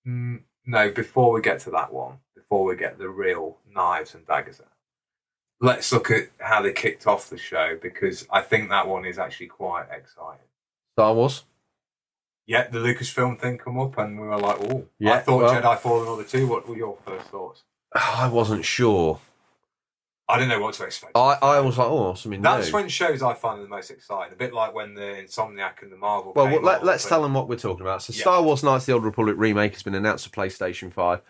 No, before we get to that one, before we get the real knives and daggers out, let's look at how they kicked off the show, because I think that one is actually quite exciting. Star Wars. Yeah, the Lucasfilm thing come up, and we were like, "Oh, Yeah, I thought Jedi Fallen Order 2." What were your first thoughts? I wasn't sure. I didn't know what to expect. I was like, oh, something new. That's when shows I find the most exciting. A bit like when the Insomniac and the Marvel. Well, let's tell them what we're talking about. So, Star Wars: Knights of the Old Republic remake has been announced for PlayStation 5.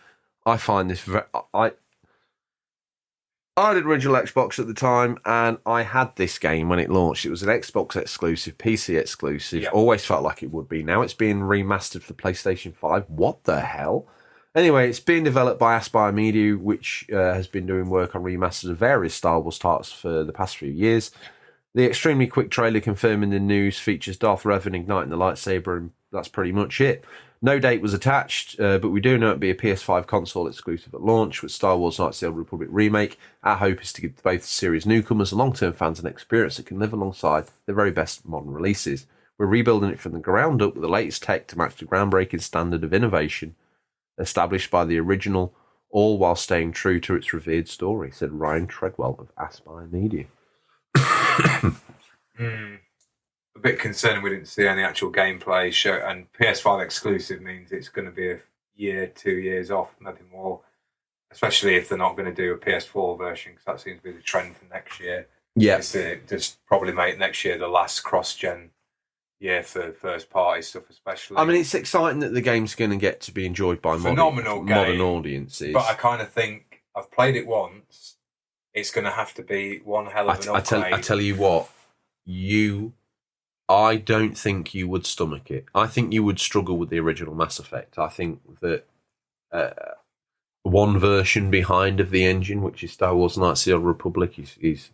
I find this I had an original Xbox at the time, and I had this game when it launched. It was an Xbox exclusive, PC exclusive. Always felt like it would be. Now it's being remastered for PlayStation 5. What the hell? Anyway, it's being developed by Aspyr Media, which has been doing work on remasters of various Star Wars titles for the past few years. The extremely quick trailer confirming the news features Darth Revan igniting the lightsaber, and that's pretty much it. No date was attached, but we do know it'll be a PS5 console exclusive at launch with Star Wars Knights of the Old Republic remake. Our hope is to give both the series newcomers and long-term fans an experience that can live alongside the very best modern releases. We're rebuilding it from the ground up with the latest tech to match the groundbreaking standard of innovation established by the original, all while staying true to its revered story, said Ryan Treadwell of Aspyr Media. A bit concerning we didn't see any actual gameplay show, and PS5 exclusive means it's going to be a year, 2 years off, maybe more, especially if they're not going to do a PS4 version, because that seems to be the trend for next year. Yeah. Just probably make next year the last cross-gen year for first-party stuff, especially. I mean, it's exciting that the game's going to get to be enjoyed by modern audiences. But I kind of think, I've played it once, it's going to have to be one hell of an upgrade. I tell you what, I don't think you would stomach it. I think you would struggle with the original Mass Effect. I think that one version behind of the engine, which is Star Wars Knights of the Old Republic, is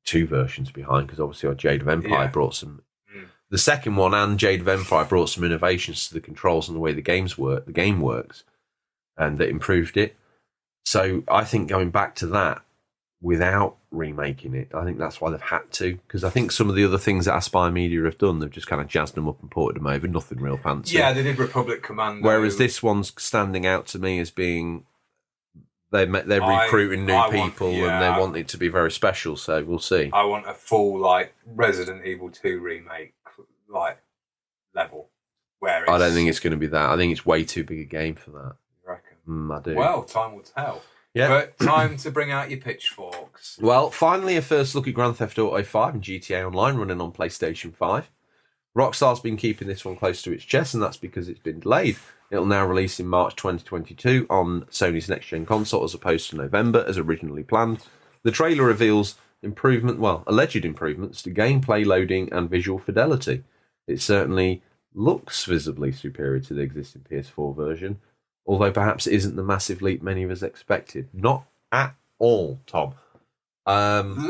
two versions behind, because obviously our Jade of Empire brought some. The second one and Jade of Empire brought some innovations to the controls and the way the game works, and that improved it. So I think going back to that without remaking it, I think that's why they've had to, because I think some of the other things that Aspyr Media have done, they've just kind of jazzed them up and ported them over, nothing real fancy. Yeah, they did Republic Commando. Whereas this one's standing out to me as being they're recruiting new people and they want it to be very special, so we'll see. I want a full Resident Evil 2 remake level. I don't think it's going to be that. I think it's way too big a game for that. You reckon? I do. Well, time will tell. Yeah. But time to bring out your pitchforks. Well, finally a first look at Grand Theft Auto 5 and GTA Online running on PlayStation 5. Rockstar's been keeping this one close to its chest, and that's because it's been delayed. It'll now release in March 2022 on Sony's next-gen console as opposed to November as originally planned. The trailer reveals alleged improvements to gameplay loading and visual fidelity. It certainly looks visibly superior to the existing PS4 version, although perhaps it isn't the massive leap many of us expected. Not at all, Tom.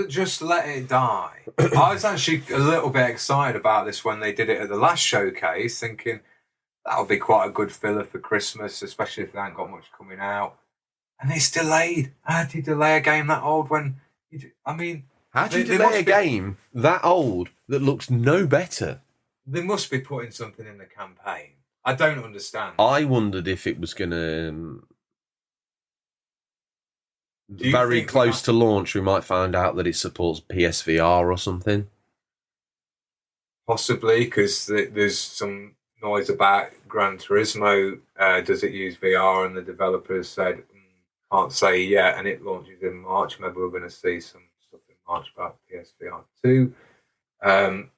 Just let it die. I was actually a little bit excited about this when they did it at the last showcase, thinking that would be quite a good filler for Christmas, especially if they haven't got much coming out. And it's delayed. How do you delay a game that old when... how do you delay a game that old that looks no better? They must be putting something in the campaign. I don't understand. I wondered if it was going to... very close to launch, we might find out that it supports PSVR or something. Possibly, because there's some noise about Gran Turismo. Does it use VR? And the developers said, can't say yet, and it launches in March. Maybe we're going to see some stuff in March about PSVR 2.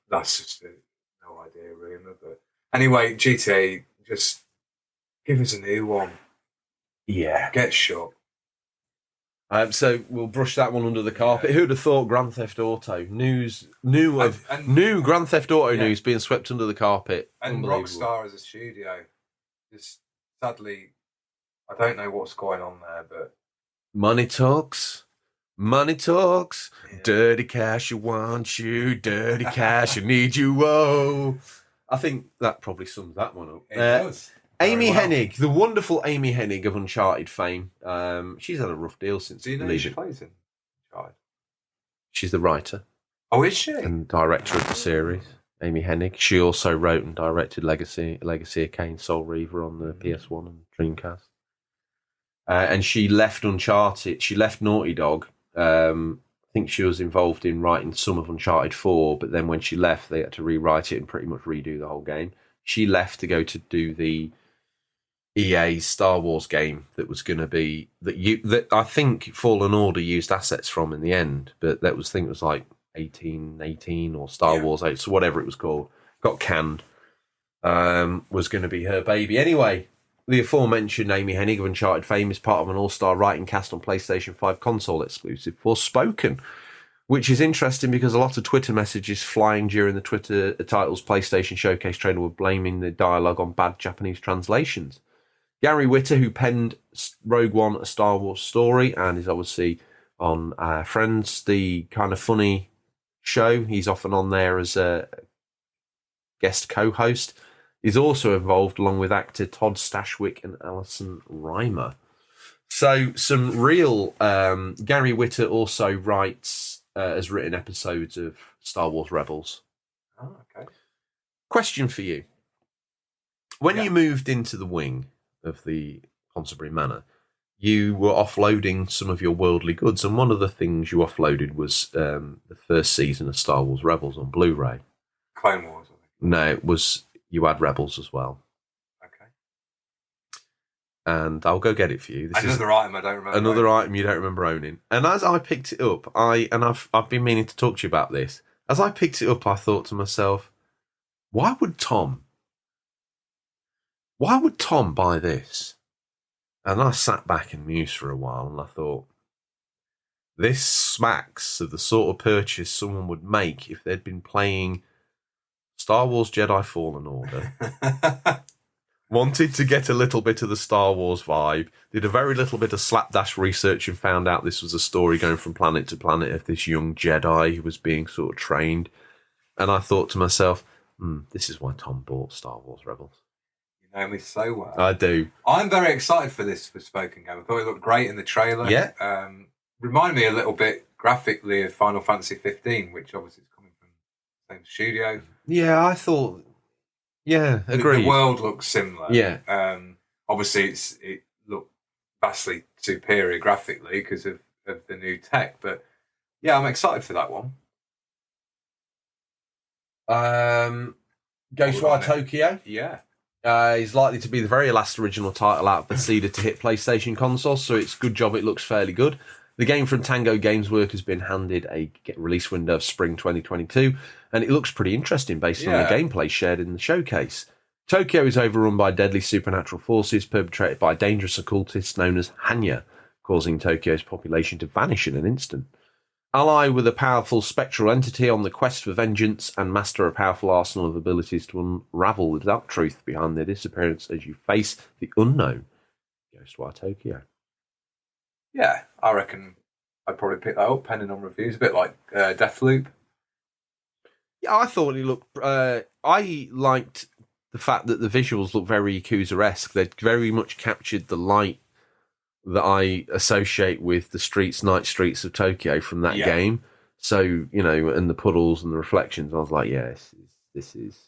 That's just no idea, rumour. But anyway, GTA, just give us a new one. Yeah. Get shut. So we'll brush that one under the carpet. Who'd have thought Grand Theft Auto new Grand Theft Auto news being swept under the carpet? And Rockstar as a studio, just sadly, I don't know what's going on there, but money talks. Yeah. Dirty cash, you want you. Dirty cash, I need you. Whoa! I think that probably sums that one up. It does. Amy Hennig, the wonderful Amy Hennig of Uncharted fame. She's had a rough deal since. Do you know who she plays in Uncharted? She's the writer. Oh, is she? and director of the series, Amy Hennig. She also wrote and directed Legacy of Kain, Soul Reaver on the PS1 and Dreamcast. And she left Uncharted. She left Naughty Dog. I think she was involved in writing some of Uncharted 4, but then when she left, they had to rewrite it and pretty much redo the whole game. She left to go to do the EA Star Wars game that was going to be that I think Fallen Order used assets from in the end, but that was I think it was like 1818 or Star Wars 8, so whatever it was called, got canned. Was going to be her baby anyway. The aforementioned Amy Hennig of Uncharted fame is part of an all-star writing cast on PlayStation 5 console exclusive Forspoken, which is interesting because a lot of Twitter messages flying during the Twitter title's PlayStation Showcase trailer were blaming the dialogue on bad Japanese translations. Gary Whitta, who penned Rogue One, a Star Wars story, and is obviously on Friends, the kind of funny show. He's often on there as a guest co-host. He's also involved along with actor Todd Stashwick and Alison Reimer. So some real... Gary Whitta also has written episodes of Star Wars Rebels. Oh, okay. Question for you. When you moved into the wing of the Ponsonbury Manor, you were offloading some of your worldly goods, and one of the things you offloaded was the first season of Star Wars Rebels on Blu-ray. Clone Wars, I think. No, it was... You had Rebels as well. Okay. And I'll go get it for you. This another item I don't remember. Another item you don't remember owning. And as I picked it up, I've been meaning to talk to you about this. As I picked it up, I thought to myself, why would Tom buy this? And I sat back and mused for a while, and I thought, this smacks of the sort of purchase someone would make if they'd been playing Star Wars Jedi Fallen Order, wanted to get a little bit of the Star Wars vibe, did a very little bit of slapdash research and found out this was a story going from planet to planet of this young Jedi who was being sort of trained. And I thought to myself, this is why Tom bought Star Wars Rebels. You know me so well. I do. I'm very excited for this Forspoken game. I thought it looked great in the trailer. Yeah. Reminded me a little bit graphically of Final Fantasy 15, which obviously is coming from the same studio. Yeah, I thought... Yeah, agreed. The world looks similar. Yeah. Obviously, it looked vastly superior graphically because of the new tech. But, yeah, I'm excited for that one. Ghostwire Tokyo. Yeah. Is likely to be the very last original title out of Bethesda to hit PlayStation consoles, so it's a good job it looks fairly good. The game from Tango Games Work has been handed a release window of spring 2022, and it looks pretty interesting based on the gameplay shared in the showcase. Tokyo is overrun by deadly supernatural forces perpetrated by dangerous occultists known as Hanya, causing Tokyo's population to vanish in an instant. Ally with a powerful spectral entity on the quest for vengeance and master a powerful arsenal of abilities to unravel the dark truth behind their disappearance as you face the unknown. Ghostwire Tokyo. Yeah, I reckon I'd probably pick that up, depending on reviews. A bit like Deathloop. Yeah, I thought it looked... I liked the fact that the visuals look very Yakuza-esque. They very much captured the light that I associate with the night streets of Tokyo from that game. So, and the puddles and the reflections, I was like, yes, this is...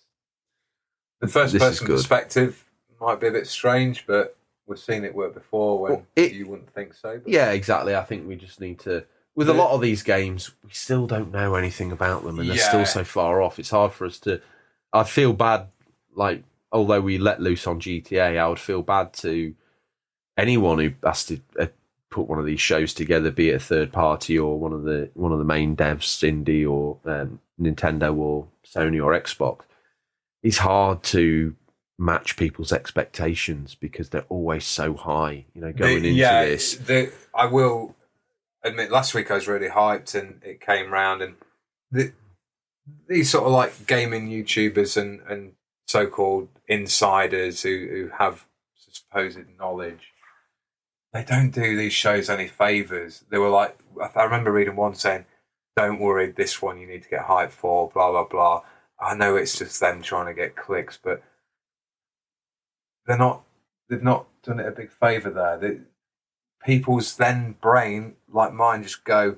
The first-person perspective might be a bit strange, but... We've seen it work before when you wouldn't think so. But... Yeah, exactly. I think we just need to... With a lot of these games, we still don't know anything about them, and they're still so far off. It's hard for us to... I'd feel bad, although we let loose on GTA, I would feel bad to anyone who has to put one of these shows together, be it a third party or one of the main devs, indie or Nintendo or Sony or Xbox. It's hard to match people's expectations because they're always so high, going into this. I will admit, last week I was really hyped and it came round, and these sort of gaming YouTubers and so-called insiders who have supposed knowledge, they don't do these shows any favours. They were I remember reading one saying, don't worry, this one you need to get hyped for, blah, blah, blah. I know it's just them trying to get clicks, but they've not done it a big favour there. People's then brain, like mine, just go,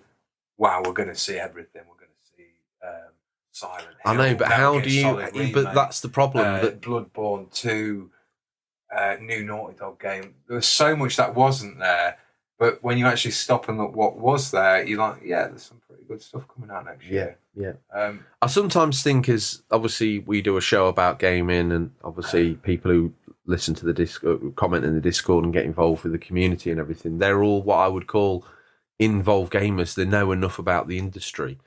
wow, we're going to see everything. We're going to see Silent Hill. I know, but Metal how Gear do you? Solid But remake, that's the problem. That Bloodborne 2, new Naughty Dog game. There was so much that wasn't there, but when you actually stop and look what was there, you're like, yeah, there's some pretty good stuff coming out next year. Yeah. Um, I sometimes think, as obviously we do a show about gaming, and obviously people who listen to the Discord, comment in the Discord, and get involved with the community and everything, they're all what I would call involved gamers. They know enough about the industry,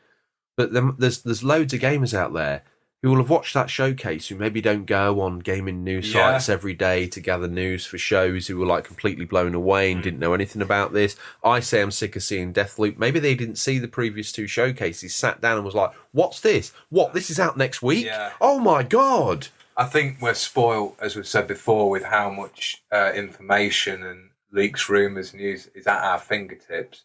but there's loads of gamers out there who will have watched that showcase, who maybe don't go on gaming news sites every day to gather news for shows, who were like completely blown away and didn't know anything about this. I say I'm sick of seeing Deathloop. Maybe they didn't see the previous two showcases, sat down and was like, what's this? What, this is out next week? Yeah. Oh my God. I think we're spoiled, as we've said before, with how much information and leaks, rumours, news is at our fingertips.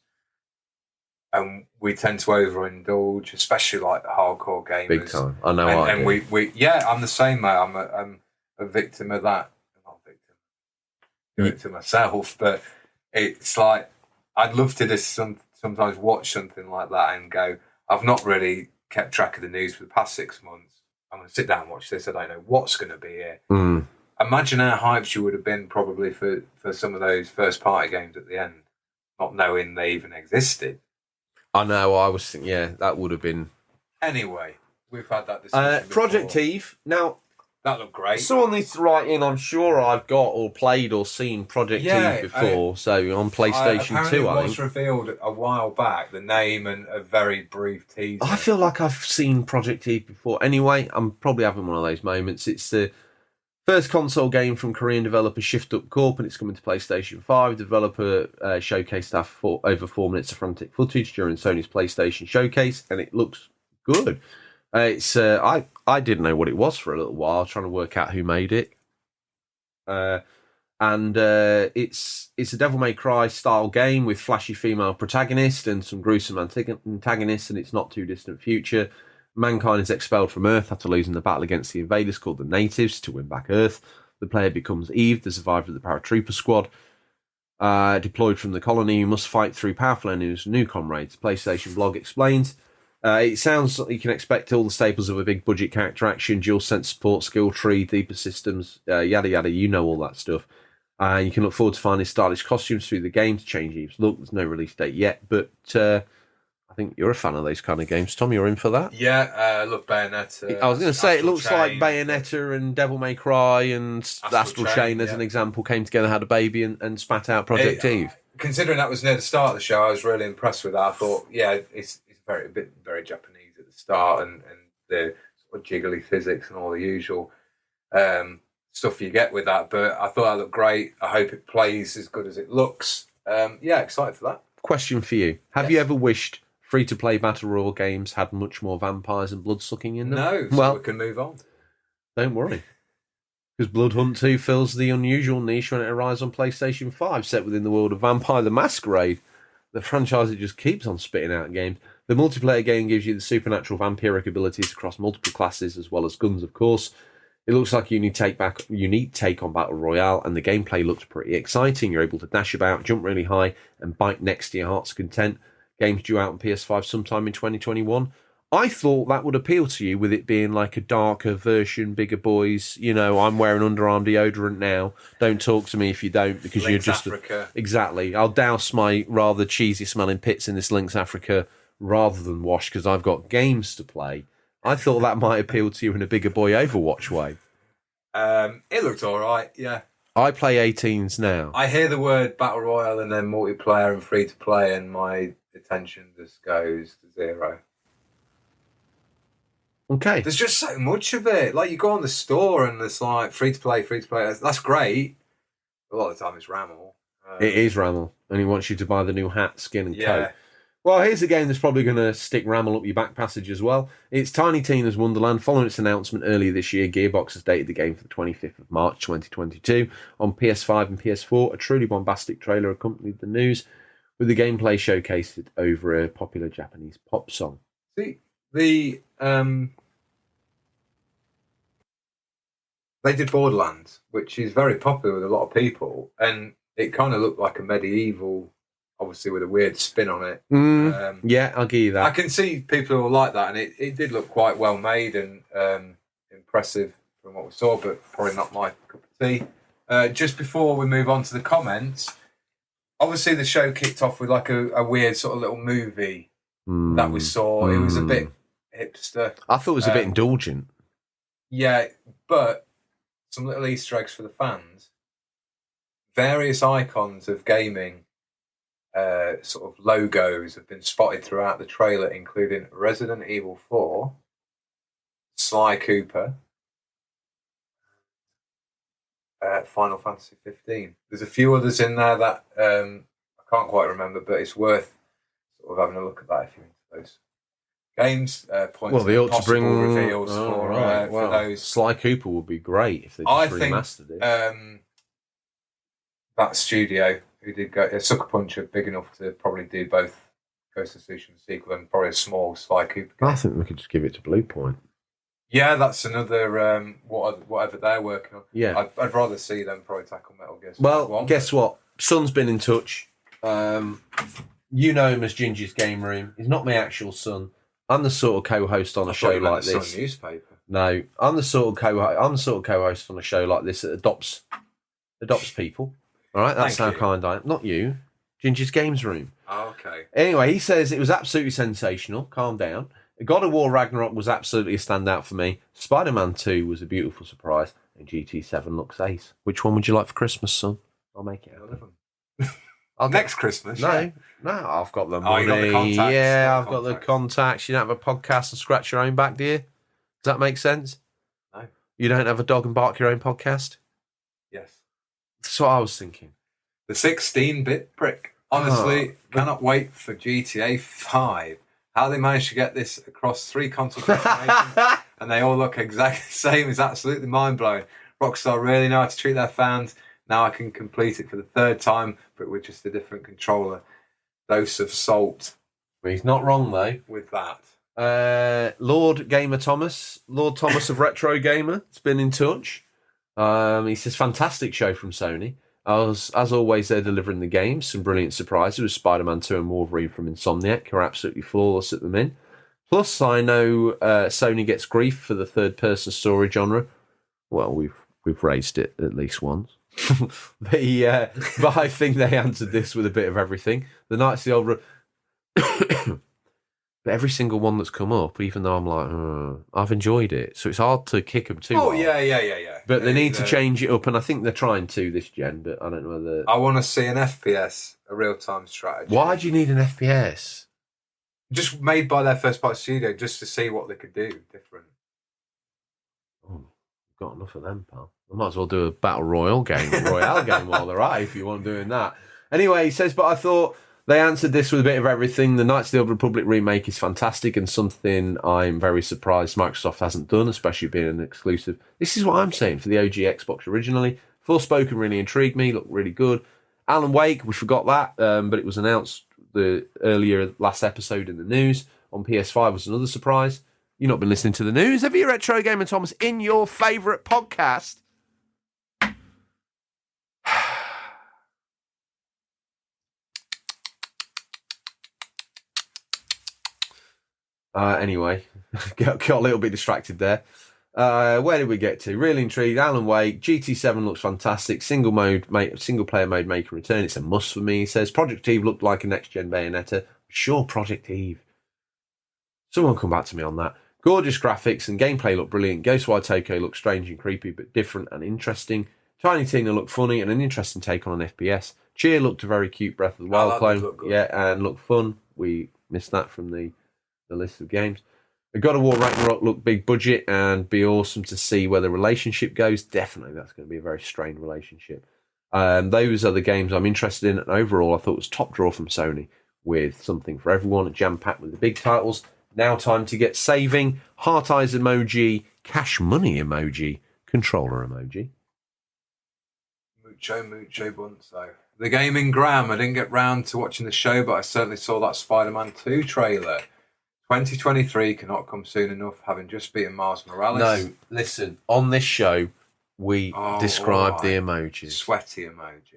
And we tend to overindulge, especially like the hardcore gamers. Big time. I know I and do. we I'm the same, mate. I'm a victim of that. I'm not a victim. Do it to myself, but it's like I'd love to just sometimes watch something like that and go, I've not really kept track of the news for the past 6 months. I'm going to sit down and watch this. I don't know what's going to be here. Imagine how hyped you would have been probably for some of those first party games at the end, not knowing they even existed. I know, I was thinking, yeah, that would have been... Anyway, we've had that discussion before. Project Eve. Now, that looked great. someone needs to write in. I'm sure I've got or played or seen Project Eve before. So on PlayStation 2, it I was think. revealed a while back, the name and a very brief teaser. I feel like I've seen Project Eve before. Anyway, I'm probably having one of those moments. It's the first console game from Korean developer Shift Up Corp, and it's coming to PlayStation 5. The developer showcased over 4 minutes of frantic footage during Sony's PlayStation showcase, and it looks good. It's I didn't know what it was for a little while, trying to work out who made it. It's a Devil May Cry style game with flashy female protagonist and some gruesome antagonists, and it's not too distant future. Mankind is expelled from Earth after losing the battle against the invaders called the Natives to win back Earth. The player becomes Eve, the survivor of the paratrooper squad. Deployed from the colony, you must fight through powerful enemies and new comrades. PlayStation blog explains. It sounds like you can expect all the staples of a big budget character action, dual sense support, skill tree, deeper systems, yada yada, you know all that stuff. You can look forward to finding stylish costumes through the game to change Eve's look. There's no release date yet, but I think you're a fan of those kind of games. Tom, you're in for that? Yeah, look, Bayonetta. I was going to say, it looks Chain, like Bayonetta and Devil May Cry and Astral Chain, as an example, came together, had a baby, and spat out Project Eve. Considering that was near the start of the show, I was really impressed with that. I thought, yeah, it's very Japanese at the start, and the sort of jiggly physics and all the usual stuff you get with that. But I thought that looked great. I hope it plays as good as it looks. Yeah, excited for that. Question for you. Have you ever wished free-to-play battle royale games had much more vampires and blood-sucking in them? No, so we can move on. Don't worry. Because Blood Hunt 2 fills the unusual niche when it arrives on PlayStation 5, set within the world of Vampire the Masquerade. The franchise that just keeps on spitting out games. The multiplayer game gives you the supernatural vampiric abilities across multiple classes, as well as guns, of course. It looks like a unique take on Battle Royale, and the gameplay looks pretty exciting. You're able to dash about, jump really high, and bite next to your heart's content. Game's due out on PS5 sometime in 2021. I thought that would appeal to you, with it being like a darker version, bigger boys. You know, I'm wearing underarm deodorant now. Don't talk to me if you don't, because Lynx you're just... Africa. Exactly. I'll douse my rather cheesy smelling pits in this Lynx Africa rather than wash, because I've got games to play. I thought that might appeal to you in a bigger boy Overwatch way. It looked all right, yeah. I play 18s now. I hear the word Battle Royale and then multiplayer and free-to-play, and my attention just goes to zero. Okay. There's just so much of it. Like, you go on the store and it's like free-to-play. That's great. A lot of the time it's Rammel. It is Rammel, and he wants you to buy the new hat, skin, and Yeah. coat. Well, here's a game that's probably going to stick Rammel up your back passage as well. It's Tiny Tina's Wonderland. Following its announcement earlier this year, Gearbox has dated the game for the 25th of March 2022. On PS5 and PS4, a truly bombastic trailer accompanied the news, with the gameplay showcased over a popular Japanese pop song. See, they did Borderlands, which is very popular with a lot of people, and it kind of looked like a medieval obviously with a weird spin on it. Yeah, I'll give you that. I can see people who will like that, and it did look quite well made and impressive from what we saw, but probably not my cup of tea. Just before we move on to the comments, obviously the show kicked off with like a weird sort of little movie that we saw. It was a bit hipster. I thought it was a bit indulgent. Yeah, but some little Easter eggs for the fans. Various icons of gaming sort of logos have been spotted throughout the trailer, including Resident Evil 4, Sly Cooper, Final Fantasy 15. There's a few others in there that I can't quite remember, but it's worth sort of having a look at that if you're into those games. Points They ought to bring reveals for those. Sly Cooper would be great if they just remastered it. That studio who did Sucker Punch are big enough to probably do both Ghost of Tsushima sequel and probably a small Sly Cooper game. I think we could just give it to Blue Point. Yeah, that's another whatever they're working on. Yeah, I'd rather see them probably tackle Metal Gear. Well, guess what? Son's been in touch. You know him as Ginger's Game Room. He's not my actual son. I'm the sort of co-host on a show like this. Newspaper. No, I'm the sort of co-host on a show like this that adopts people. All right, that's how kind I am. Not you. Ginger's Games Room. Oh, okay. Anyway, he says it was absolutely sensational. Calm down. God of War Ragnarok was absolutely a standout for me. Spider-Man 2 was a beautiful surprise. And GT7 looks ace. Which one would you like for Christmas, son? I'll make it happen. Next Christmas? No, I've got the money. You got the contacts. Yeah, I've got the contacts. You don't have a podcast and scratch your own back, do you? Does that make sense? No. You don't have a dog and bark your own podcast? Yes. That's what I was thinking. The 16-bit prick. Honestly, cannot wait for GTA 5. How they managed to get this across 3 console generations and they all look exactly the same is absolutely mind-blowing. Rockstar really know how to treat their fans. Now I can complete it for the 3rd time, but with just a different controller. Dose of salt. Well, he's not wrong, though. With that. Lord Thomas of Retro Gamer, has been in touch. He says, fantastic show from Sony. As always, they're delivering the games. Some brilliant surprises with Spider-Man 2 and Wolverine from Insomniac, who are absolutely flawless at the min. Plus, I know Sony gets grief for the third-person story genre. Well, we've raised it at least once. But I think they answered this with a bit of everything. The Knights of the Old... But every single one that's come up, even though I'm like, I've enjoyed it. So it's hard to kick them too hard. Yeah. But they need to change it up, and I think they're trying to this gen, but I don't know whether... I want to see an FPS, a real-time strategy. Why do you need an FPS? Just made by their first-party studio, just to see what they could do different. Oh, got enough of them, pal. I might as well do a Battle Royale game while they're at, if you want doing that. Anyway, he says, but I thought... They answered this with a bit of everything. The Knights of the Old Republic remake is fantastic and something I'm very surprised Microsoft hasn't done, especially being an exclusive. This is what I'm saying for the OG Xbox originally. Forspoken really intrigued me, looked really good. Alan Wake, we forgot that, but it was announced the earlier last episode in the news. On PS5 was another surprise. You've not been listening to the news, have you, Retro Gamer Thomas, in your favourite podcast? Anyway, got a little bit distracted there. Where did we get to? Really intrigued. Alan Wake, GT7 looks fantastic. Single player mode make a return. It's a must for me. He says Project Eve looked like a next gen Bayonetta. Sure, Project Eve. Someone come back to me on that. Gorgeous graphics and gameplay look brilliant. Ghostwire Tokyo looks strange and creepy, but different and interesting. Tiny Tina looked funny and an interesting take on an FPS. Cheer looked a very cute Breath of the Wild clone. And looked fun. We missed that from the list of games. The God of War Ragnarok looked big budget and be awesome to see where the relationship goes. Definitely, that's going to be a very strained relationship. Those are the games I'm interested in. And overall, I thought it was top draw from Sony with something for everyone, a jam-packed with the big titles. Now time to get saving. Heart eyes emoji, cash money emoji, controller emoji. Mucho bunzo. The Gaming Gram. I didn't get round to watching the show, but I certainly saw that Spider-Man 2 trailer. 2023 cannot come soon enough, having just beaten Miles Morales. No, listen, on this show, we Oh, describe the alright. emojis. Sweaty emoji.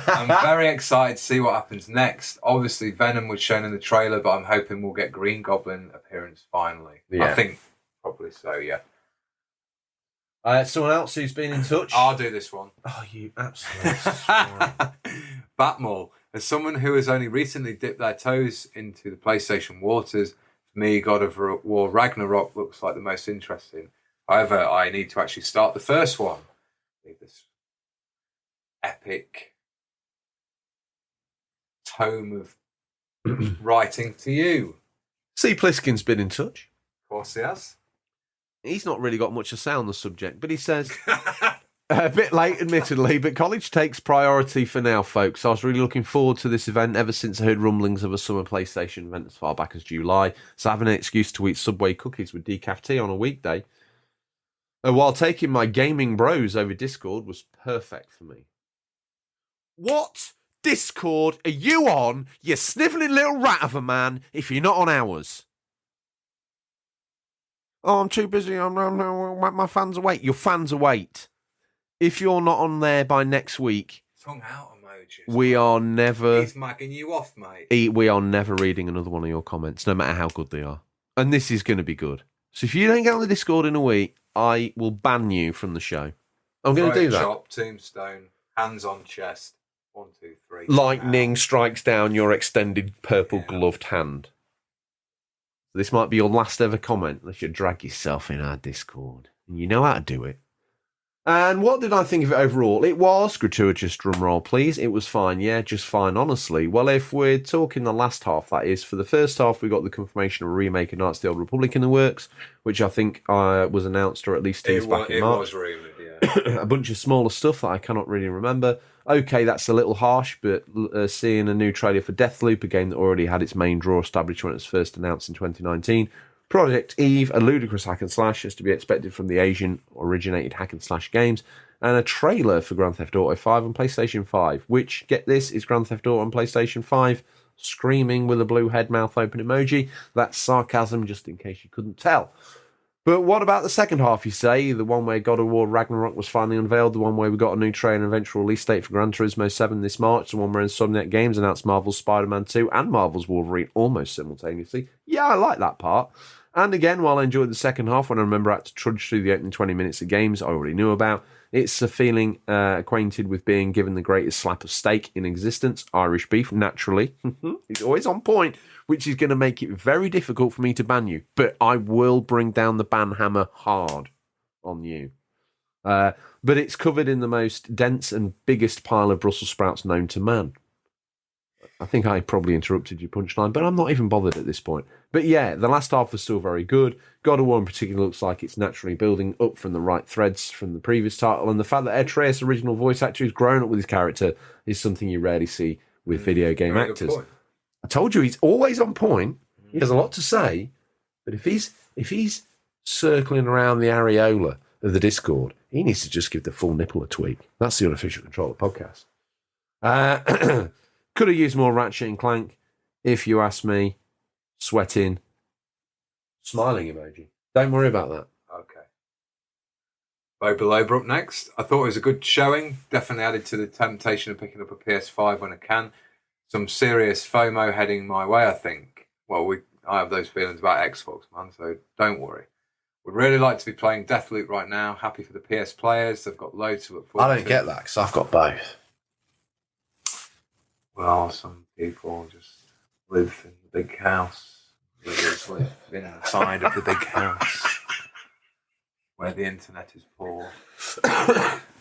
I'm very excited to see what happens next. Obviously, Venom was shown in the trailer, but I'm hoping we'll get Green Goblin appearance finally. Yeah. I think probably so, yeah. Someone else who's been in touch? I'll do this one. Oh, you absolute swine. Batmall. As someone who has only recently dipped their toes into the PlayStation waters, for me, God of War Ragnarok looks like the most interesting. However, I need to actually start the first one. Leave this epic tome of writing to you. C. Pliskin's been in touch. Of course he has. He's not really got much to say on the subject, but he says, a bit late, admittedly, but college takes priority for now, folks. I was really looking forward to this event ever since I heard rumblings of a summer PlayStation event as far back as July, so having an excuse to eat Subway cookies with decaf tea on a weekday, while taking my gaming bros over Discord, was perfect for me. What Discord are you on, you snivelling little rat of a man, if you're not on ours? Oh, I'm too busy. My fans await. Your fans await. If you're not on there by next week, Tongue out emojis. we are never. He's magging you off, mate. We are never reading another one of your comments, no matter how good they are. And this is going to be good. So if you don't get on the Discord in a week, I will ban you from the show. I'm going to do that. Chop, tombstone, hands on chest. 1, 2, 3. Lightning strikes down your extended purple gloved hand. This might be your last ever comment, unless you drag yourself in our Discord. And you know how to do it. And what did I think of it overall? It was gratuitous, drum roll, please. It was fine, yeah, just fine, honestly. Well, if we're talking the last half, that is, for the first half, we got the confirmation of a remake of Knights of the Old Republic in the works, which I think was announced, or at least teased back in March. It was rumoured, yeah. A bunch of smaller stuff that I cannot really remember. Okay, that's a little harsh, but seeing a new trailer for Deathloop, a game that already had its main draw established when it was first announced in 2019. Project Eve, a ludicrous hack and slash, as to be expected from the Asian-originated hack and slash games, and a trailer for Grand Theft Auto 5 on PlayStation 5, which, get this, is Grand Theft Auto on PlayStation 5, screaming with a blue head mouth open emoji. That's sarcasm, just in case you couldn't tell. But what about the second half, you say? The one where God of War Ragnarok was finally unveiled, the one where we got a new trailer and eventual release date for Gran Turismo 7 this March, the one where Insomniac Games announced Marvel's Spider-Man 2 and Marvel's Wolverine almost simultaneously. Yeah, I like that part. And again, while I enjoyed the second half, when I remember I had to trudge through the opening 20 minutes of games I already knew about, it's a feeling acquainted with being given the greatest slap of steak in existence, Irish beef, naturally. It's always on point, which is going to make it very difficult for me to ban you. But I will bring down the ban hammer hard on you. But it's covered in the most dense and biggest pile of Brussels sprouts known to man. I think I probably interrupted your punchline, but I'm not even bothered at this point. But yeah, the last half was still very good. God of War in particular looks like it's naturally building up from the right threads from the previous title, and the fact that Atreus' original voice actor has grown up with his character is something you rarely see with video game actors. I told you he's always on point. He has a lot to say, but if he's circling around the areola of the Discord, he needs to just give the full nipple a tweak. That's the unofficial controller podcast. Could have used more Ratchet and Clank, if you ask me. Sweating. Smiling emoji. Don't worry about that. Okay. Boba up next. I thought it was a good showing. Definitely added to the temptation of picking up a PS5 when I can. Some serious FOMO heading my way, I think. Well, I have those feelings about Xbox, man, so don't worry. Would really like to be playing Deathloop right now. Happy for the PS players. They've got loads to look forward to. I don't get that, because I've got both. Well, some people just live in the big house. Others live inside of the big house where the internet is poor.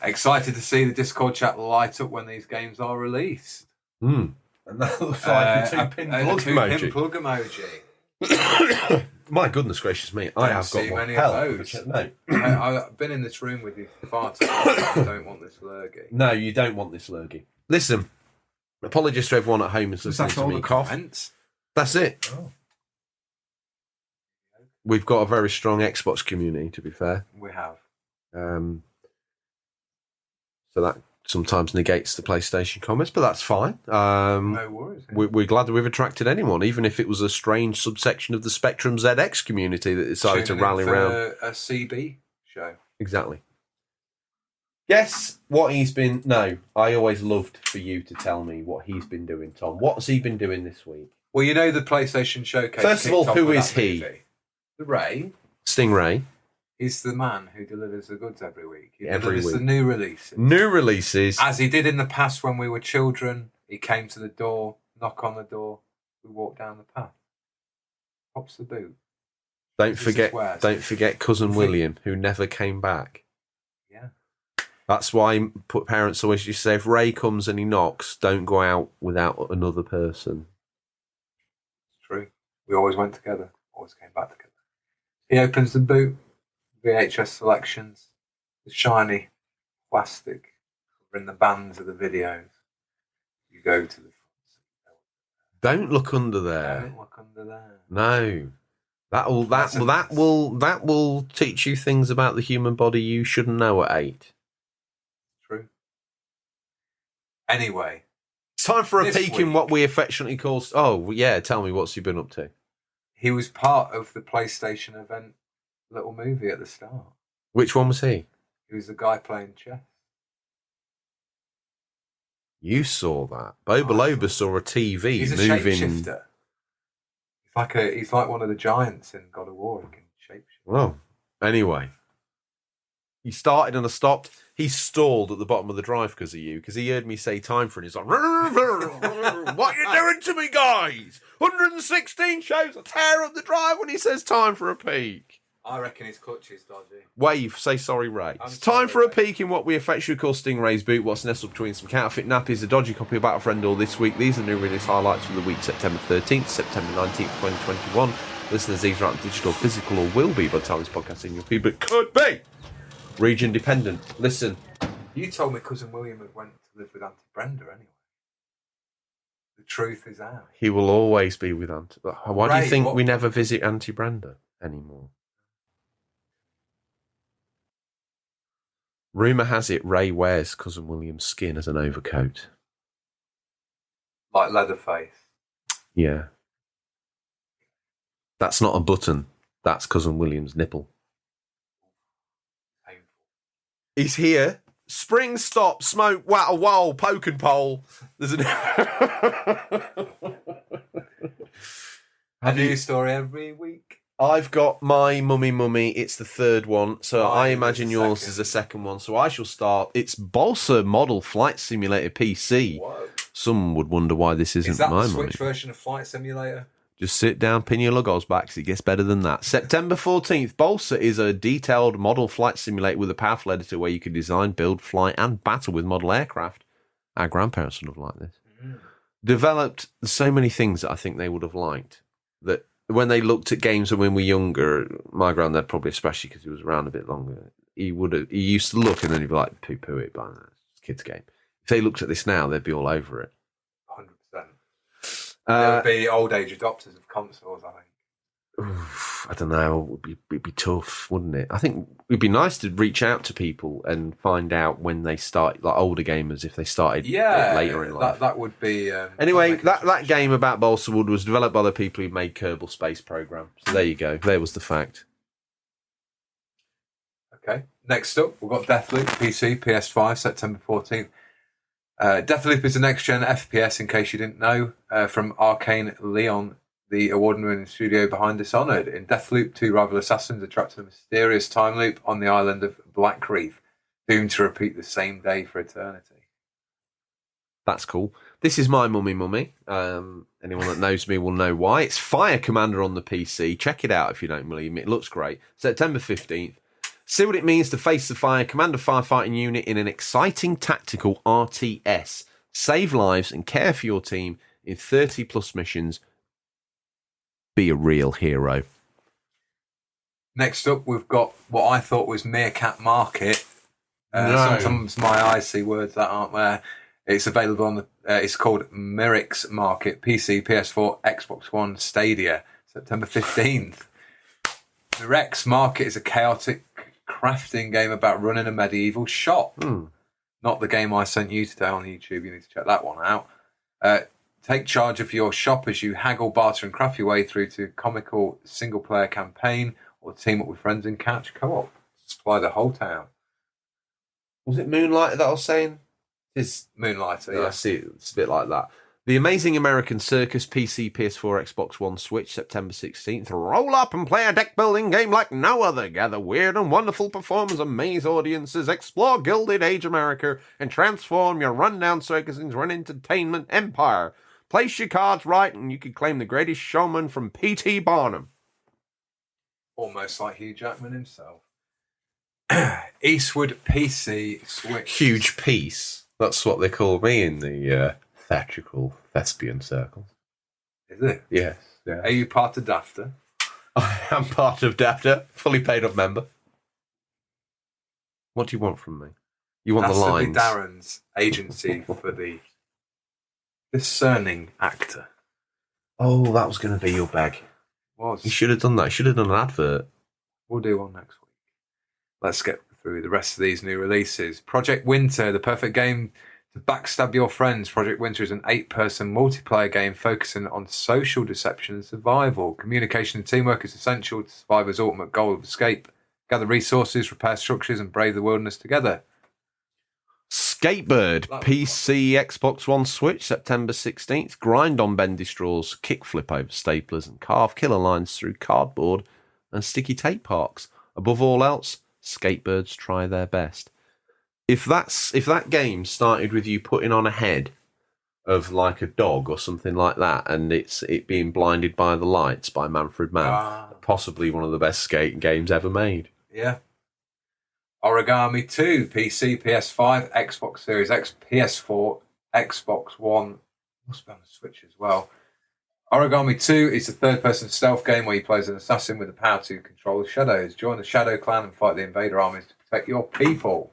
Excited to see the Discord chat light up when these games are released. And that looks like a two-pin plug emoji. My goodness gracious me, I have got many hell of those. No. I've been in this room with you far too long. I don't want this lurgy. No, you don't want this lurgy. Listen, apologies to everyone at home who's listening to me cough. Comments? That's it. Oh. We've got a very strong Xbox community, to be fair. We have. So that sometimes negates the PlayStation comments, but that's fine. No worries. We're glad that we've attracted anyone, even if it was a strange subsection of the Spectrum ZX community that decided to rally around a CB show. Exactly. Guess what he's been... No, I always loved for you to tell me what he's been doing, Tom. What's he been doing this week? Well, you know the PlayStation Showcase. First of all, kicked off who with is that he? movie. The Ray. Stingray. He's the man who delivers the goods every week. He Every delivers week. the new releases. New releases. As he did in the past when we were children, he came to the door, knock on the door, we walk down the path. Pops the boot. Don't This is where- forget Cousin William, who never came back. Yeah. That's why parents always used to say, if Ray comes and he knocks, don't go out without another person. It's true. We always went together, always came back together. He opens the boot, VHS selections, the shiny plastic covering the bands of the videos. You go to the front. Don't look under there. Don't look under there. No. That will teach you things about the human body you shouldn't know at 8. True. Anyway. It's time for a This peek in week- what we affectionately call... Oh, yeah, tell me, what's he been up to? He was part of the PlayStation event little movie at the start. Which one was he? He was the guy playing chess. You saw that. Boba Loba saw a TV He's a moving... shapeshifter. He's like one of the giants in God of War. He can shapeshift. Well, anyway. He started and I stopped. He stalled at the bottom of the drive because of you, because he heard me say time for it. He's like, what are you doing to me, guys? 116 shows. I tear up the drive when he says time for a peek. I reckon his clutch is dodgy. Wave, say sorry, Ray. I'm It's time sorry, for a Ray. peek in what we affectionately call Stingray's boot. What's nestled between some counterfeit nappies, a dodgy copy of Battlefriend all this week. These are new release highlights for the week September 13th, September 19th, 2021. Listeners, these are not digital, physical, or will be by the time this podcast in your feed, but could be region dependent. Listen. You told me Cousin William had went to live with Auntie Brenda anyway. The truth is out. He will always be with Auntie. Why do you Ray, think what- we never visit Auntie Brenda anymore? Rumour has it Ray wears Cousin William's skin as an overcoat. Like Leatherface. Yeah. That's not a button. That's Cousin William's nipple. Painful. He's here. Spring, stop, smoke, wow, wow, poke and pole. There's an... A new story every week. I've got my mummy. It's the third one, so I Mine is imagine the yours second. is the second one. So I shall start. It's Balsa Model Flight Simulator PC. Whoa. Some would wonder why this isn't Is that my the money. Switch version of Flight Simulator? Just sit down, pin your logos back, 'cause it gets better than that. September 14th, Balsa is a detailed model flight simulator with a powerful editor where you can design, build, fly, and battle with model aircraft. Our grandparents would have liked this. Developed so many things that I think they would have liked. That when they looked at games when we were younger, my granddad probably, especially because he was around a bit longer, he used to look and then he'd be like, poo-poo it, but it's a kid's game. If they looked at this now, they'd be all over it. 100%. There Uh, would be old age adopters of consoles, I think. I don't know. It'd be tough, wouldn't it? I think it'd be nice to reach out to people and find out when they start, like older gamers, if they started later in life. That would be. Anyway, that that game about Balsa Wood was developed by the people who made Kerbal Space Program. So there you go. There was the fact. Okay. Next up, we've got Deathloop, PC, PS5, September 14th. Deathloop is a next-gen FPS, in case you didn't know, from Arcane Leon, the award-winning studio behind Dishonored. In Deathloop, 2 rival assassins are trapped in a mysterious time loop on the island of Black Reef, doomed to repeat the same day for eternity. That's cool. This is my mummy. Anyone that knows me will know why. It's Fire Commander on the PC. Check it out if you don't believe me. It looks great. September 15th. See what it means to face the Fire Commander firefighting unit in an exciting tactical RTS. Save lives and care for your team in 30-plus missions. Be a real hero. Next up, we've got what I thought was Meerkat Market. No. Sometimes my eyes see words that aren't there. It's available on the. It's called Mirix Market, PC, PS4, Xbox One, Stadia, September 15th. Mirix Market is a chaotic crafting game about running a medieval shop. Not the game I sent you today on YouTube. You need to check that one out. Take charge of your shop as you haggle, barter, and craft your way through to comical single-player campaign, or team up with friends in couch co-op to supply the whole town. Was it Moonlighter that I was saying? It's Moonlighter, I yeah. see. It's a bit like that. The Amazing American Circus, PC, PS4, Xbox One, Switch, September 16th. Roll up and play a deck-building game like no other. Gather weird and wonderful performers, amaze audiences, explore Gilded Age America, and transform your rundown circus into an entertainment empire. Place your cards right and you could claim the greatest showman from P.T. Barnum. Almost like Hugh Jackman himself. Eastwood PC Switch. Huge piece. That's what they call me in the theatrical thespian circles. Is it? Yes. Yeah. Are you part of DAFTA? I am part of DAFTA, fully paid up member. What do you want from me? You want That's the to lines? be Darren's agency for the discerning actor. Oh, that was going to be your bag. Was. You should have done that. You should have done an advert. We'll do one next week. Let's get through the rest of these new releases. Project Winter, the perfect game to backstab your friends. Project Winter is an 8-person multiplayer game focusing on social deception and survival. Communication and teamwork is essential to survivor's ultimate goal of escape. Gather resources, repair structures, and brave the wilderness together. Skatebird, PC, Xbox One, Switch, September 16th. Grind on bendy straws, kickflip over staplers, and carve killer lines through cardboard and sticky tape parks. Above all else, skatebirds try their best. If that game started with you putting on a head of like a dog or something like that, and it being blinded by the lights by Manfred Mann, possibly one of the best skate games ever made. Yeah. Origami 2, PC, PS5, Xbox Series X, PS4, Xbox One, must be on the Switch as well. Origami 2 is a third-person stealth game where you play as an assassin with the power to control the shadows. Join the Shadow Clan and fight the invader armies to protect your people.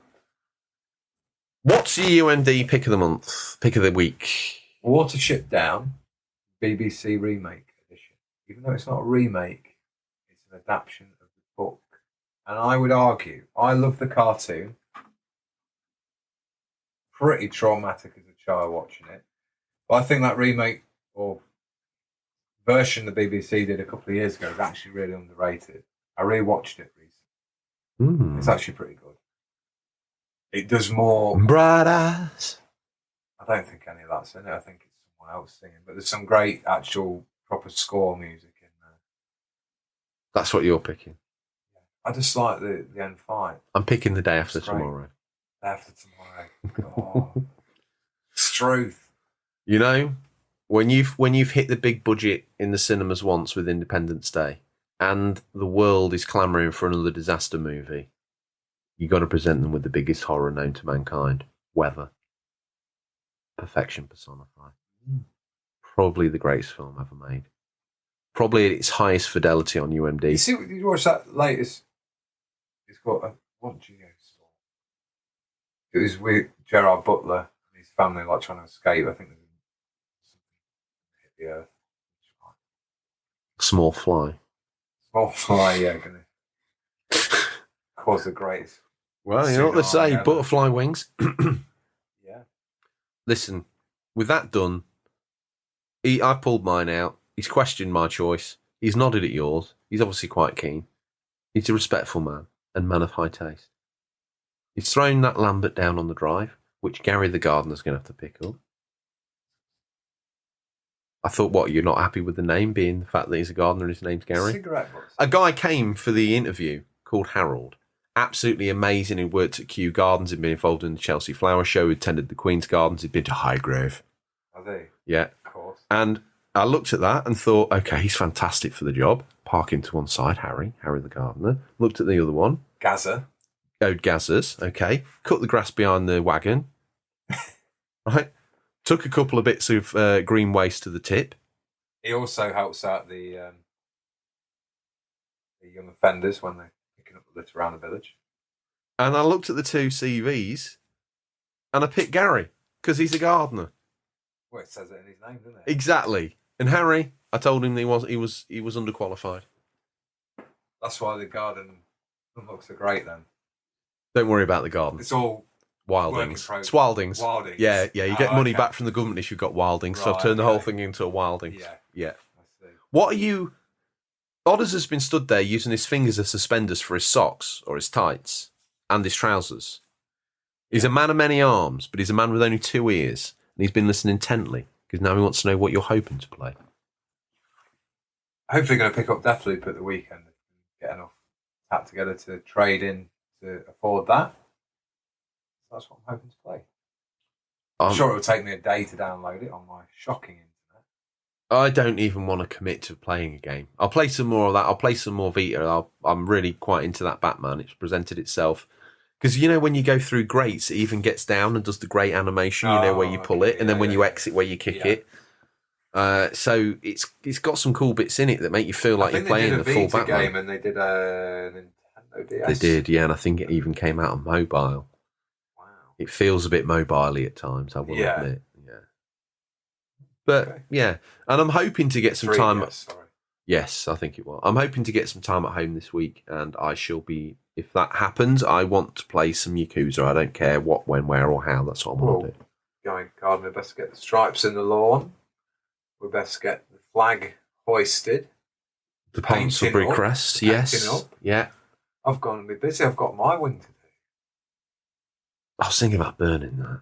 What's your UMD pick of the month? Pick of the week? Watership Down, BBC Remake Edition. Even though it's not a remake, it's an adaptation of the book. And I would argue, I love the cartoon. Pretty traumatic as a child watching it. But I think that remake or version the BBC did a couple of years ago is actually really underrated. I rewatched it recently. It's actually pretty good. It does more. Bright eyes. I don't think any of that's in it. I think it's someone else singing. But there's some great actual proper score music in there. That's what you're picking. I just like the end fight. I'm picking The Day After It's great. Tomorrow. After tomorrow. Oh. Struth. You know, when you've hit the big budget in the cinemas once with Independence Day, and the world is clamouring for another disaster movie, you got to present them with the biggest horror known to mankind: weather. Perfection personified. Probably the greatest film ever made. Probably at its highest fidelity on UMD. You see, did you watch that latest? It's got what did you saw? It was with Gerard Butler and his family, like trying to escape. I think something hit the earth. Small fly. Small fly, yeah, gonna cause the greatest. Well, you know what they say, Tsunami, butterfly wings. Yeah. Listen, with that done, I've pulled mine out. He's questioned my choice. He's nodded at yours. He's obviously quite keen. He's a respectful man and man of high taste. He's thrown that Lambert down on the drive, which Gary the gardener's going to have to pick up. I thought, what, you're not happy with the name being the fact that he's a gardener and his name's Gary? Cigarette butts. A guy came for the interview called Harold. Absolutely amazing. He worked at Kew Gardens. He'd been involved in the Chelsea Flower Show. He attended the Queen's Gardens. He'd been to Highgrove. Are they? Yeah. Of course. And I looked at that and thought, okay, he's fantastic for the job. Parking to one side, Harry the gardener. Looked at the other one. Gaza. Ode Gazzers, okay. Cut the grass behind the wagon. Right. Took a couple of bits of green waste to the tip. He also helps out the young offenders when they're picking up the litter around the village. And I looked at the two CVs and I picked Gary because he's a gardener. Well, it says it in his name, doesn't it? Exactly. And Harry, I told him he was underqualified. That's why the garden doesn't look so great then. Don't worry about the garden. It's all Wildings. work in It's Wildings. Wildings. Yeah. You get money okay. back from the government if you've got Wildings. So I've Right, turned the whole okay. thing into a Wildings. Yeah. I see. What are you... Odders has been stood there using his fingers as suspenders for his socks or his tights and his trousers. He's a man of many arms, but he's a man with only 2 ears. And he's been listening intently because now he wants to know what you're hoping to play. Hopefully going to pick up Deathloop at the weekend. Get enough tap together to trade in to afford that. That's what I'm hoping to play. I'm sure it'll take me a day to download it on my shocking internet. I don't even want to commit to playing a game. I'll play some more of that. I'll play some more Vita. I'm really quite into that Batman. It's presented itself. Because, when you go through grates, it even gets down and does the grate animation, where you pull it, and then when you exit, where you kick it. So it's got some cool bits in it that make you feel like you're playing the full Batman game, and they did a Nintendo DS. They did, yeah, and I think it even came out on mobile. Wow, it feels a bit mobile-y at times. I will admit, but and I'm hoping to get some time. Yes, I think it will. I'm hoping to get some time at home this week, and I shall be. If that happens, I want to play some Yakuza. I don't care what, when, where, or how. That's what I want to do. Going garden, we best get the stripes in the lawn. We best get the flag hoisted. The Ponsonbury crest, yes. Up. Yeah. I've gone to be busy. I've got my wing to do. I was thinking about burning that.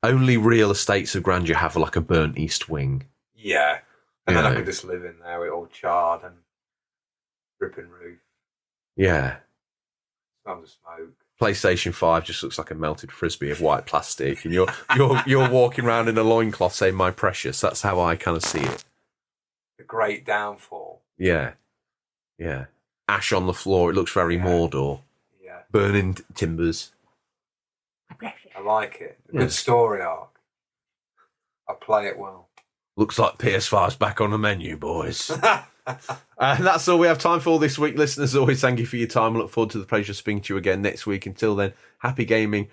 Only real estates of grandeur have like a burnt east wing. Yeah. And then I could just live in there with all charred and dripping roof. Yeah. Smells of smoke. PlayStation 5 just looks like a melted frisbee of white plastic, and you're walking around in a loincloth saying "my precious." That's how I kind of see it. The great downfall. Yeah, yeah. Ash on the floor. It looks very Mordor. Yeah. Burning timbers. I like it. A good story arc. I play it well. Looks like PS5's back on the menu, boys. And that's all we have time for this week, listeners. As always, thank you for your time. I look forward to the pleasure of speaking to you again next week. Until then, happy gaming.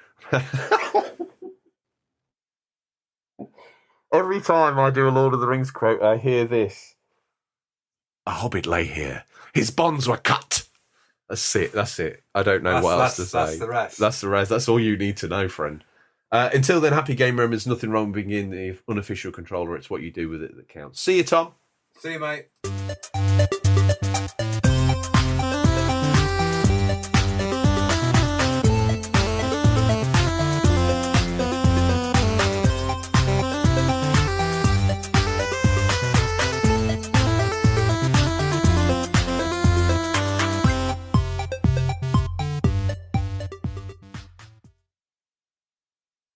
Every time I do a Lord of the Rings quote, I hear this. A hobbit lay here. His bonds were cut. That's it. I don't know what else to say. That's the rest. That's the rest. That's all you need to know, friend. Until then, happy game. Remember, there's nothing wrong with being the unofficial controller. It's what you do with it that counts. See you, Tom. See you, mate.